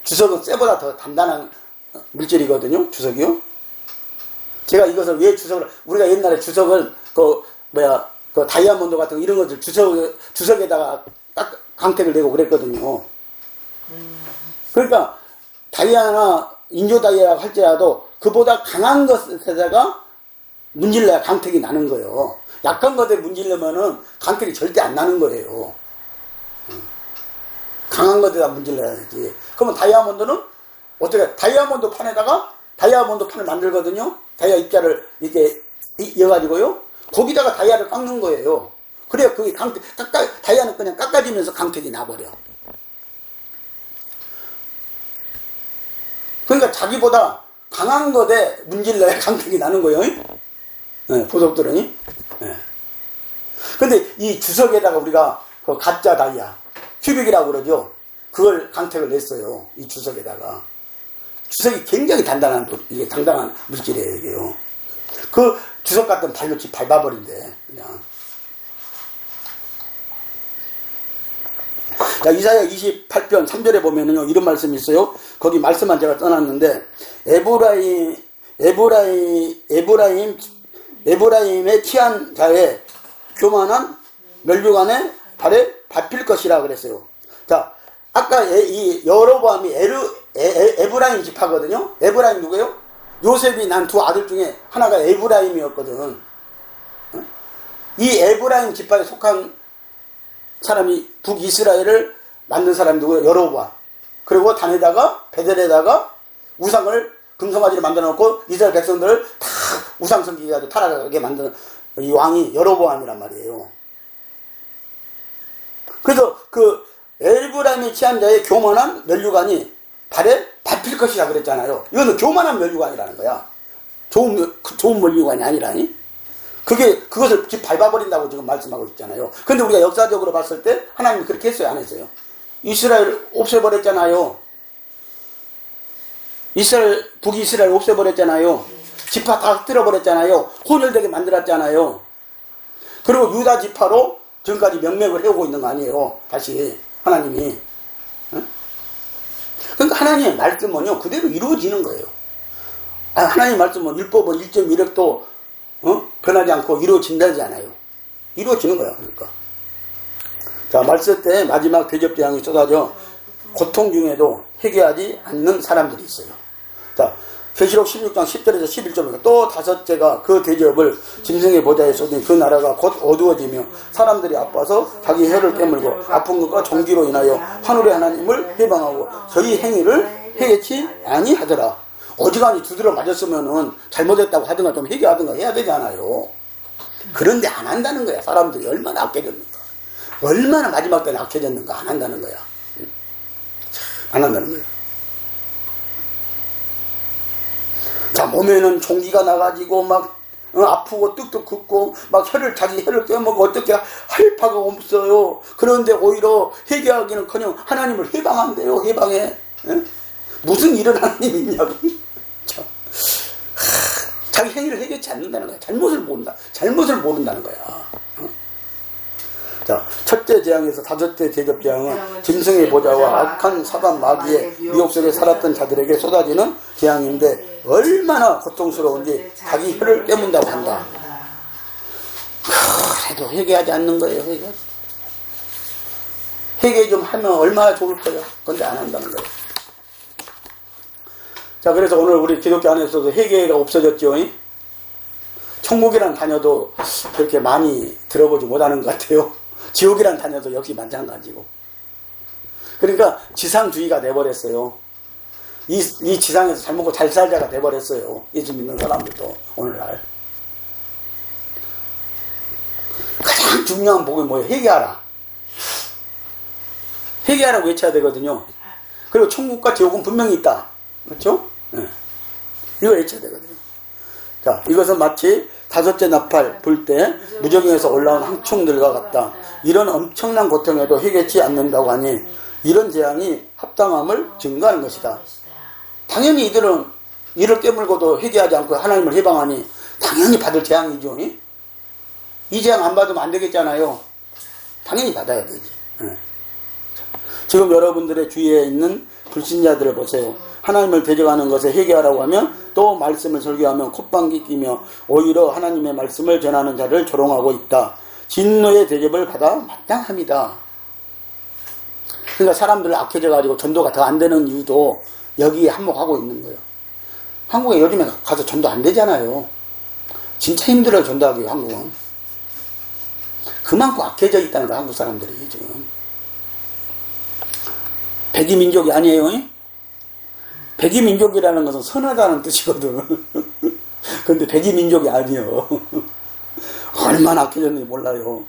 주석은 쇠보다 더 단단한 물질이거든요, 주석이요. 제가 이것을 왜 우리가 옛날에 주석을, 그 다이아몬드 같은 거 이런 것들 주석에다가 딱 강택을 내고 그랬거든요. 그러니까 다이아나 인조 다이아라고 할지라도 그보다 강한 것에다가 문질러야 강택이 나는 거예요. 약한 것에 문질르면은 강택이 절대 안 나는 거예요. 강한 것에다 문질러야지. 그러면 다이아몬드는 어떻게, 다이아몬드 판에다가 다이아몬드 판을 만들거든요. 다이아 입자를 이렇게 이어가지고요. 거기다가 다이아를 깎는 거예요. 그래야 그게 강택, 다이아는 그냥 깎아지면서 강택이 나버려. 그러니까 자기보다 강한 것에 문질러야 강택이 나는 거예요. 네, 보석들은. 네. 근데 이 주석에다가 우리가 그 가짜 다이아, 큐빅이라고 그러죠. 그걸 강택을 냈어요. 이 주석에다가. 주석이 굉장히 이게 단단한 물질이에요, 이게요. 그 주석 같은 발로 밟아버린대, 그냥. 자, 이사야 28편 3절에 보면은요, 이런 말씀이 있어요. 거기 말씀만 제가 써놨는데, 에브라임의 취한 자의 교만한 멸류관의 발에 밟힐 것이라 그랬어요. 자, 아까 이 여로보암이 에브라임 지파거든요. 에브라임 누구예요? 요셉이 난 두 아들 중에 하나가 에브라임이었거든. 이 에브라임 지파에 속한 사람이 북이스라엘을 만든 사람이 누구예요? 여로보암. 그리고 단에다가 베델에다가 우상을 금송아지를 만들어 놓고 이스라엘 백성들을 다 우상 섬기게 타락하게 만든 이 왕이 여로보암이란 말이에요. 그래서 그 에브라임의 취한 자의 교만한 멸류관이 발에 밟힐 것이라 그랬잖아요. 이거는 교만한 멸류관이라는 거야. 좋은 멸류관이 아니라니. 그것을 밟아버린다고 지금 말씀하고 있잖아요. 근데 우리가 역사적으로 봤을 때 하나님이 그렇게 했어요, 안 했어요? 이스라엘 없애버렸잖아요. 북이스라엘 없애버렸잖아요. 지파 다 흩뜨려버렸잖아요. 혼혈되게 만들었잖아요. 그리고 유다 지파로 지금까지 명맥을 해오고 있는 거 아니에요. 다시 하나님이. 그러니까 하나님의 말씀은요 그대로 이루어지는 거예요. 하나님의 말씀은 율법은 1.1획도 변하지 않고 이루어진다지 않아요. 이루어지는 거야. 그러니까. 자, 말씀 때 마지막 대접재앙이 쏟아져 고통 중에도 회개하지 않는 사람들이 있어요. 자, 계시록 16장 10절에서 11절입니다. 또 다섯째가 그 대접을 짐승의 보좌에 쏟으니 그 나라가 곧 어두워지며 사람들이 아파서 자기 혀를 깨물고 아픈 것과 종기로 인하여 하늘의 하나님을 회방하고 저희 행위를 회개치 아니하더라. 어지간히 두드려 맞았으면은 잘못했다고 하든가 좀 회개하든가 해야 되잖아요. 그런데 안 한다는 거야. 사람들이 얼마나 악해졌는가. 얼마나 마지막 때는 악해졌는가. 안 한다는 거야. 안 한다는 거야. 자, 몸에는 종기가 나가지고 막 아프고 뚝뚝 긋고 막 자기 혀를 깨먹고 어떻게 할 바가 없어요. 그런데 오히려 회개하기는커녕 하나님을 해방한대요. 해방해. 에? 무슨 일을 하나님이 있냐고. 자기 행위를 회개치 않는다는 거야. 잘못을 모른다는 거야. 자, 첫째 재앙에서 다섯째 대접 재앙은 짐승의 보좌와 악한 사단 마귀의 미혹 속에 살았던 자들에게 쏟아지는 재앙인데 얼마나 고통스러운지 자기 혀를 깨문다고 한다. 그래도 회개하지 않는 거예요. 회개 좀 하면 얼마나 좋을 거예요. 그런데 안 한다는 거예요. 자, 그래서 오늘 우리 기독교 안에서도 회개가 없어졌죠. 천국이란 단어도 그렇게 많이 들어보지 못하는 것 같아요. 지옥이란 단어도 역시 마찬가지고. 그러니까 지상주의가 돼버렸어요. 이 지상에서 잘 먹고 잘 살자가 돼버렸어요. 예수 믿는 사람들도 오늘날. 가장 중요한 복이 뭐예요? 회개하라. 회개하라고 외쳐야 되거든요. 그리고 천국과 지옥은 분명히 있다. 그렇죠? 네. 이거 외쳐야 되거든요. 자, 이것은 마치 다섯째 나팔 불 때 무저갱에서 올라온 항충들과 같다. 이런 엄청난 고통에도 회개치 않는다고 하니 이런 재앙이 합당함을 증거하는 것이다. 당연히 이들은 이를 깨물고도 회개하지 않고 하나님을 해방하니 당연히 받을 재앙이죠. 이 재앙 안 받으면 안 되겠잖아요. 당연히 받아야 되지. 네. 지금 여러분들의 주위에 있는 불신자들을 보세요. 하나님을 대적하는 것에 회개하라고 하면 또 말씀을 설교하면 콧방귀 끼며 오히려 하나님의 말씀을 전하는 자를 조롱하고 있다. 진노의 대접을 받아 마땅합니다. 그러니까 사람들 악해져가지고 전도가 더 안 되는 이유도 여기에 한몫하고 있는 거예요. 한국에 요즘에 가서 전도 안 되잖아요. 진짜 힘들어요, 전도하기, 한국은. 그만큼 악해져 있다는 거야, 한국 사람들이 지금. 백이민족이 아니에요. 백이민족이라는 것은 선하다는 뜻이거든. 근데 백이민족이 아니에요. 얼마나 악해졌는지 몰라요.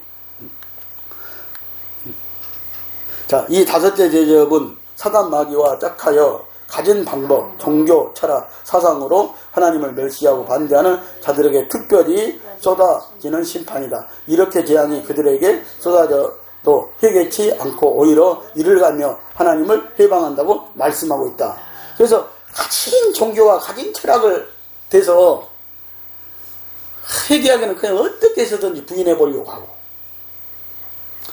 자, 이 다섯째 대접은 사단 마귀와 짝하여 가진 방법, 종교, 철학, 사상으로 하나님을 멸시하고 반대하는 자들에게 특별히 쏟아지는 심판이다. 이렇게 재앙이 그들에게 쏟아져도 회개치 않고 오히려 이를 가며 하나님을 해방한다고 말씀하고 있다. 그래서 가진 종교와 가진 철학을 대서 회개하기는 그냥 어떻게 해서든지 부인해 보려고 하고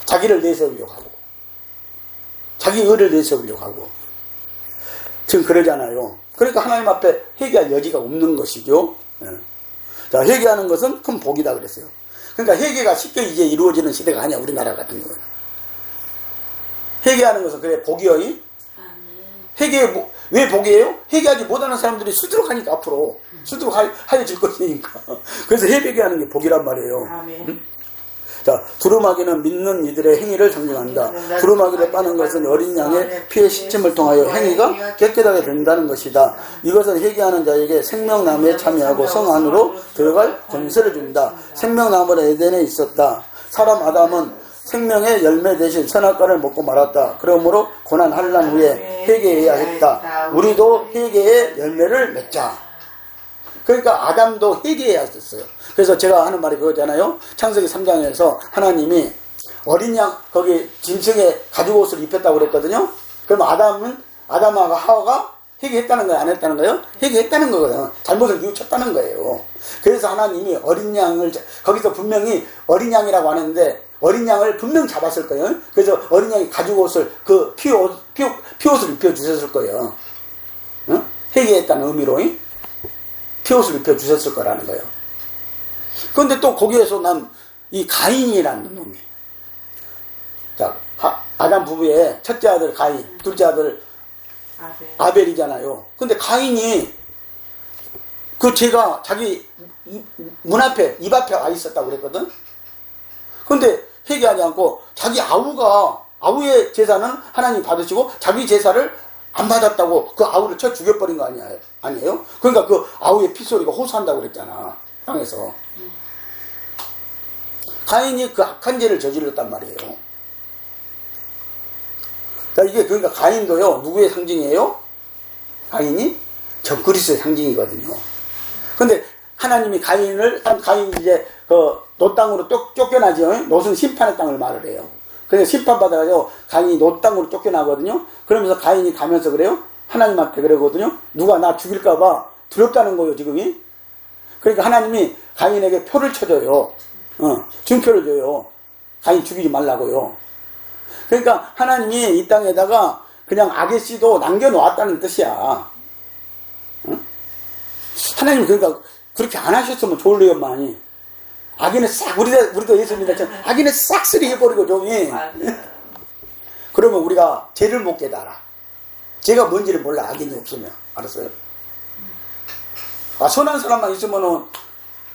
자기를 내세우려고 하고 자기 의를 내세우려고 하고 지금 그러잖아요. 그러니까 하나님 앞에 회개할 여지가 없는 것이죠. 자, 회개하는 것은 큰 복이다 그랬어요. 그러니까 회개가 쉽게 이제 이루어지는 시대가 아니야, 우리나라 같은 경우는. 회개하는 것은 그래 복이요. 회개 왜 복이에요? 회개하지 못하는 사람들이 수두룩하니까 앞으로 수두룩하여질 것이니까. 그래서 회개하는 게 복이란 말이에요. 아멘. 자, 두루마기는 믿는 이들의 행위를 상징한다. 두루마기를 빠는 것은 어린 양의 피의 시침을 통하여 행위가 깨끗하게 된다는 것이다. 이것은 회개하는 자에게 생명나무에 참여하고 성 안으로 들어갈 권세를 준다. 생명나무는 에덴에 있었다. 사람 아담은 생명의 열매 대신 선악과를 먹고 말았다. 그러므로 고난 환난 후에 회개해야 했다. 우리도 회개의 열매를 맺자. 그러니까 아담도 회개해야 했어요. 그래서 제가 하는 말이 그거잖아요. 창세기 3장에서 하나님이 어린 양 거기 짐승의 가죽옷을 입혔다고 그랬거든요. 그럼 아담하고 하와가 회개했다는 거예요? 안 했다는 거예요? 회개했다는 거거든요. 잘못을 뉘우쳤다는 거예요. 그래서 하나님이 어린 양을 거기서 분명히 어린 양이라고 하는데 어린 양을 분명 잡았을 거예요. 그래서 어린 양이 가죽옷을 그 피옷을 입혀 주셨을 거예요. 응? 회개했다는 의미로 피옷을 입혀 주셨을 거라는 거예요. 그런데 또 거기에서 난 이 가인이라는 놈이, 자, 아담 부부의 첫째 아들 가인, 둘째 아들 아벨이잖아요. 근데 가인이 그 죄가 자기 문 앞에, 입 앞에 와 있었다고 그랬거든. 근데 회개하지 않고 자기 아우의 제사는 하나님 받으시고 자기 제사를 안 받았다고 그 아우를 쳐 죽여버린 거 아니에요? 그러니까 그 아우의 피소리가 호소한다고 그랬잖아, 땅에서. 가인이 그 악한 죄를 저질렀단 말이에요. 자, 이게 그러니까 가인도요, 누구의 상징이에요? 가인이 적그리스도의 상징이거든요. 근데 하나님이 가인이 이제 그 노 땅으로 쫓겨나죠. 노은 심판의 땅을 말을 해요. 그래서 심판받아가지고 가인이 노 땅으로 쫓겨나거든요. 그러면서 가인이 가면서 그래요. 하나님한테 그러거든요. 누가 나 죽일까봐 두렵다는 거예요, 지금이. 그러니까 하나님이 가인에게 표를 쳐줘요. 증표를 줘요. 가인 죽이지 말라고요. 그러니까 하나님이 이 땅에다가 그냥 악의 씨도 남겨놓았다는 뜻이야. 하나님이 그러니까 그렇게 안 하셨으면 좋을래요만이. 악인을 싹, 우리도 예수 믿었잖아. 악인을 싹쓸이 해버리고 좀. 그러면 우리가 죄를 못 깨달아. 죄가 뭔지를 몰라, 악인이 없으면. 알았어요? 선한 사람만 있으면은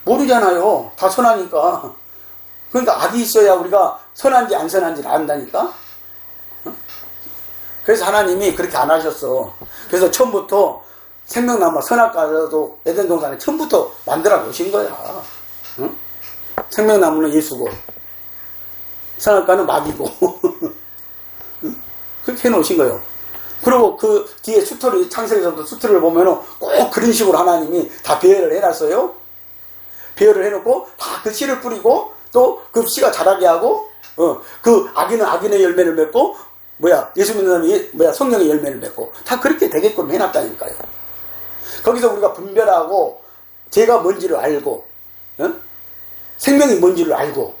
모르잖아요. 다 선하니까. 그러니까 악이 있어야 우리가 선한지 안 선한지를 안다니까. 그래서 하나님이 그렇게 안 하셨어. 그래서 처음부터 생명나무 선악과도 에덴 동산에 처음부터 만들어 놓으신 거야. 응? 생명나무는 예수고 선악과는 마귀고 그렇게 해놓으신 거예요. 그리고 그 뒤에 수틀을, 창세기서부터 수틀을 보면은 꼭 그런 식으로 하나님이 다 배열을 해놨어요. 배열을 해놓고 다 그 씨를 뿌리고 또 그 씨가 자라게 하고, 그 악인은 악인의 열매를 맺고, 예수 믿는 사람이 성령의 열매를 맺고, 다 그렇게 되게끔 해놨다니까요. 거기서 우리가 분별하고, 죄가 뭔지를 알고, 생명이 뭔지를 알고,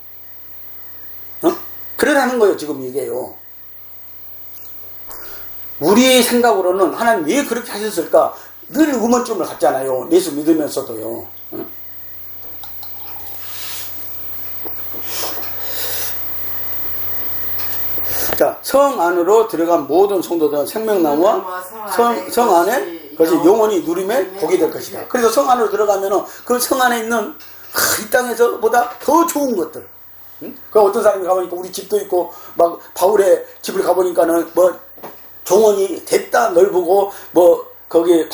그러라는 거예요, 지금 이게요. 우리 생각으로는 하나님 왜 그렇게 하셨을까? 늘 의문점을 갖잖아요. 예수 믿으면서도요. 자, 성 안으로 들어간 모든 성도들은 생명나무와 성 안에 그것이 영원히 누림에 복이 될 것이다. 그래서 성 안으로 들어가면은 그 성 안에 있는 이 땅에서보다 더 좋은 것들. 응? 그 어떤 사람이 가보니까 우리 집도 있고 막 바울의 집을 가보니까는 뭐 정원이 됐다 넓고 뭐 거기에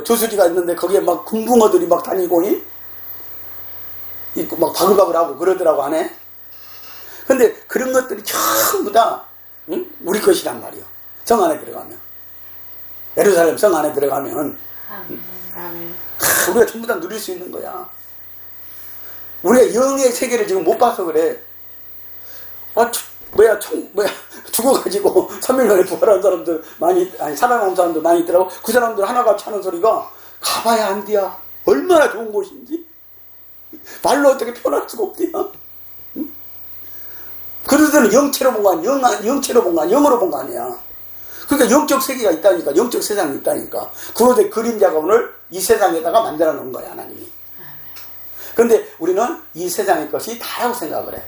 저수지가 있는데 거기에 막 금붕어들이 막 다니고 있고 막 바글바글하고 그러더라고 안에. 근데 그런 것들이 전부 다 응? 우리 것이란 말이요. 성 안에 들어가면 예루살렘 성 안에 들어가면 아멘. 우리가 전부 다 누릴 수 있는 거야. 우리가 영의 세계를 지금 못 봐서 그래. 죽어가지고 3일 만에 부활한 사람들 살아남은 사람들 많이 있더라고. 그 사람들 하나같이 하는 소리가 가봐야 안돼야 얼마나 좋은 곳인지 말로 어떻게 표현할 수가 없대요. 응? 그들은 영체로 본 거 아니야. 영체로 본 거 아니야. 영으로 본 거 아니야. 그러니까 영적 세계가 있다니까. 영적 세상이 있다니까. 그것의 그림자가 오늘 이 세상에다가 만들어 놓은 거야 하나님이. 그런데 우리는 이 세상의 것이 다라고 생각을 해.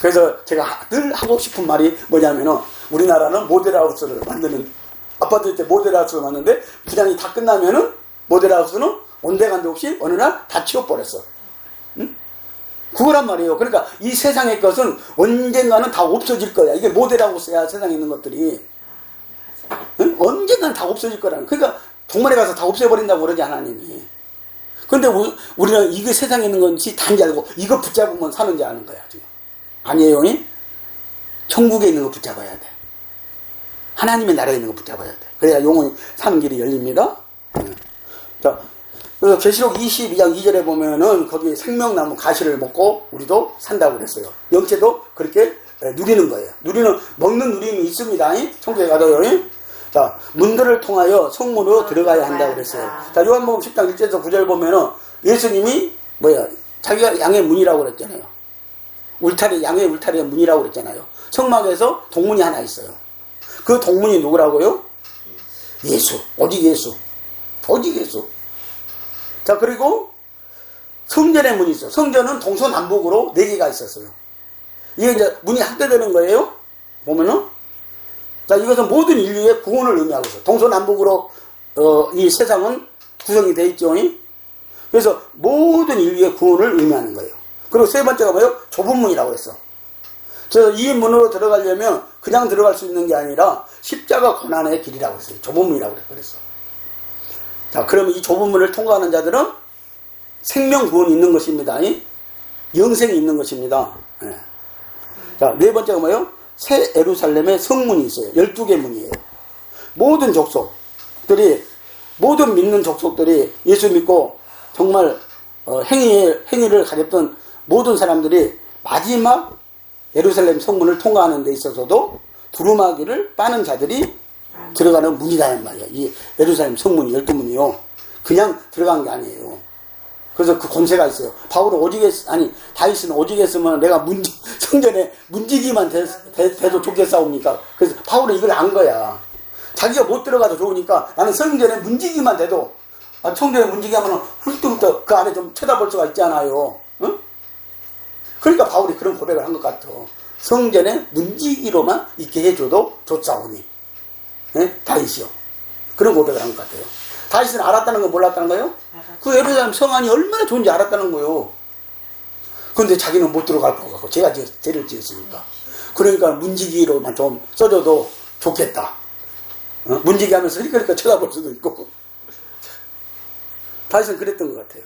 그래서 제가 늘 하고 싶은 말이 뭐냐면은 우리나라는 모델하우스를 만드는 아파트 때 모델하우스를 만드는데 분양이 다 끝나면은 모델하우스는 온데간데 없이 어느 날 다 치워버렸어. 응? 그거란 말이에요. 그러니까 이 세상의 것은 언젠가는 다 없어질 거야. 이게 모델하우스야. 세상에 있는 것들이. 응? 언젠가는 다 없어질 거라는. 그러니까 동물에 가서 다 없애버린다고 그러지 하나님이. 근데 우리는 이게 세상에 있는 건지 단지 알고 이거 붙잡으면 사는지 아는 거야 지금. 아니에요. 천국에 있는 거 붙잡아야 돼. 하나님의 나라에 있는 거 붙잡아야 돼. 그래야 영원히 사는 길이 열립니다. 자, 그래서 계시록 22장 2절에 보면은 거기 생명나무 가시를 먹고 우리도 산다고 그랬어요. 영체도 그렇게 누리는 거예요. 먹는 누림이 있습니다. 천국에 가도요. 자, 문들을 통하여 성문으로 들어가야 한다고 그랬어요. 자, 요한복음 10장 1절에서 9절 보면은 예수님이 자기가 양의 문이라고 그랬잖아요. 양의 울타리의 문이라고 그랬잖아요. 성막에서 동문이 하나 있어요. 그 동문이 누구라고요? 예수. 오직 예수. 오직 예수. 자, 그리고 성전의 문이 있어요. 성전은 동서남북으로 4개가 있었어요. 이게 이제 문이 확대되는 거예요. 보면은. 자, 이것은 모든 인류의 구원을 의미하고 있어요. 동서남북으로 이 세상은 구성이 되어 있죠. 그래서 모든 인류의 구원을 의미하는 거예요. 그리고 세 번째가 뭐예요? 좁은 문이라고 했어. 그래서 이 문으로 들어가려면 그냥 들어갈 수 있는 게 아니라 십자가 고난의 길이라고 했어요. 좁은 문이라고 그랬어. 자, 그러면 이 좁은 문을 통과하는 자들은 생명 구원이 있는 것입니다. 영생이 있는 것입니다. 네. 자, 네 번째가 뭐예요? 새 예루살렘의 성문이 있어요. 12개 문이에요. 모든 족속들이, 모든 믿는 족속들이 예수 믿고 정말 행위를 가졌던 모든 사람들이 마지막 예루살렘 성문을 통과하는 데 있어서도 두루마기를 빠는 자들이 들어가는 문이라는 말이에요. 이 예루살렘 성문이 12문이요. 그냥 들어간 게 아니에요. 그래서 그 권세가 있어요. 바울은 다윗은 오직 했으면 내가 성전에 문지기만 돼도 좋겠사옵니까? 그래서 바울은 이걸 안 거야. 자기가 못 들어가도 좋으니까 나는 성전에 문지기만 돼도, 성전에 문지기 하면 훌떡훌떡 그 안에 좀 쳐다볼 수가 있잖아요. 응? 그러니까 바울이 그런 고백을 한 것 같아. 성전에 문지기로만 있게 해줘도 좋사오니. 다윗이요. 그런 고백을 한 것 같아요. 다윗은 알았다는 거 몰랐다는 거예요? 그 예루살렘 성안이 얼마나 좋은지 알았다는 거예요. 그런데 자기는 못 들어갈 것 같고, 제가 죄를 지었으니까. 그러니까 문지기로만 좀 써줘도 좋겠다. 문지기 하면서 그러니까 쳐다볼 수도 있고. 다윗은 그랬던 것 같아요.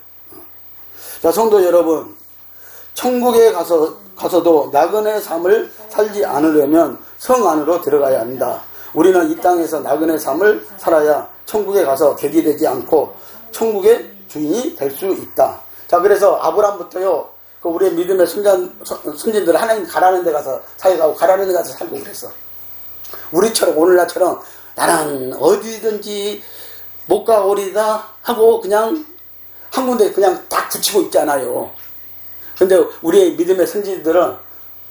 자, 성도 여러분, 천국에 가서도 나그네 삶을 살지 않으려면 성 안으로 들어가야 한다. 우리는 이 땅에서 나그네 삶을 살아야 천국에 가서 객이 되지 않고 천국의 주인이 될 수 있다. 자, 그래서 아브라함부터요, 그 우리의 믿음의 선진들은 하나님 가라는 데 가서 사역하고 가라는 데 가서 살고 그랬어. 우리처럼 오늘날처럼 나는 어디든지 못 가오리다 하고 그냥 한 군데 그냥 딱 붙이고 있잖아요. 근데 우리의 믿음의 선진들은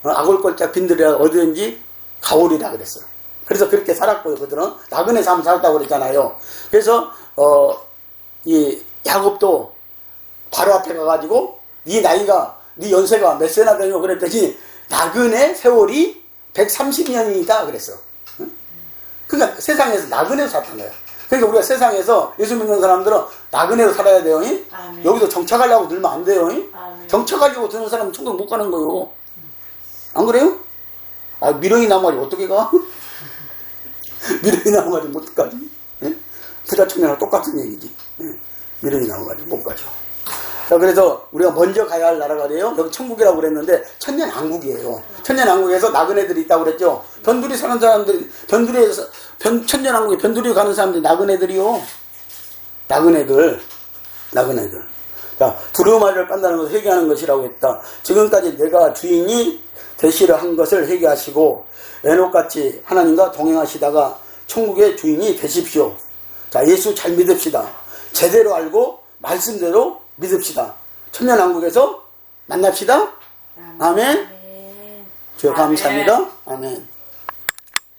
아골골짝 빈들이라 어디든지 가오리다 그랬어요. 그래서 그렇게 살았고요. 그들은 나그네 삶을 살았다고 그랬잖아요. 그래서 이 야곱도 바로 앞에 가가지고 네 나이가 네 연세가 몇 세나 되냐고 그랬더니 나그네 세월이 130년이다 그랬어. 응? 그러니까 세상에서 나그네로 살았던 거야. 그러니까 우리가 세상에서 예수 믿는 사람들은 나그네로 살아야 돼요. 응? 아멘. 여기서 정착하려고 늘면 안 돼요. 응? 아멘. 정착하려고 드는 사람은 천국 못 가는 거예요. 안 그래요? 아, 미련이 나무가지 어떻게 가? 미련이 나무가지 못 가지. 응? 부자 청년하고 똑같은 얘기지. 응? 미련이 나무가지 못 가죠. 자, 그래서 우리가 먼저 가야 할 나라가 돼요. 여기 천국이라고 그랬는데 천년왕국이에요. 천년왕국에서 나그네들이 있다고 그랬죠. 변두리 사는 사람들이 변두리에서 천년왕국에 변두리 가는 사람들이 나그네들이요. 나그네들. 자, 두려움을 빤다는 것을 회개하는 것이라고 했다. 지금까지 내가 주인이 되시려 한 것을 회개하시고 에녹같이 하나님과 동행하시다가 천국의 주인이 되십시오. 자, 예수 잘 믿읍시다. 제대로 알고 말씀대로 믿읍시다. 천년왕국에서 만납시다. 아멘. 주여 감사합니다. 아멘.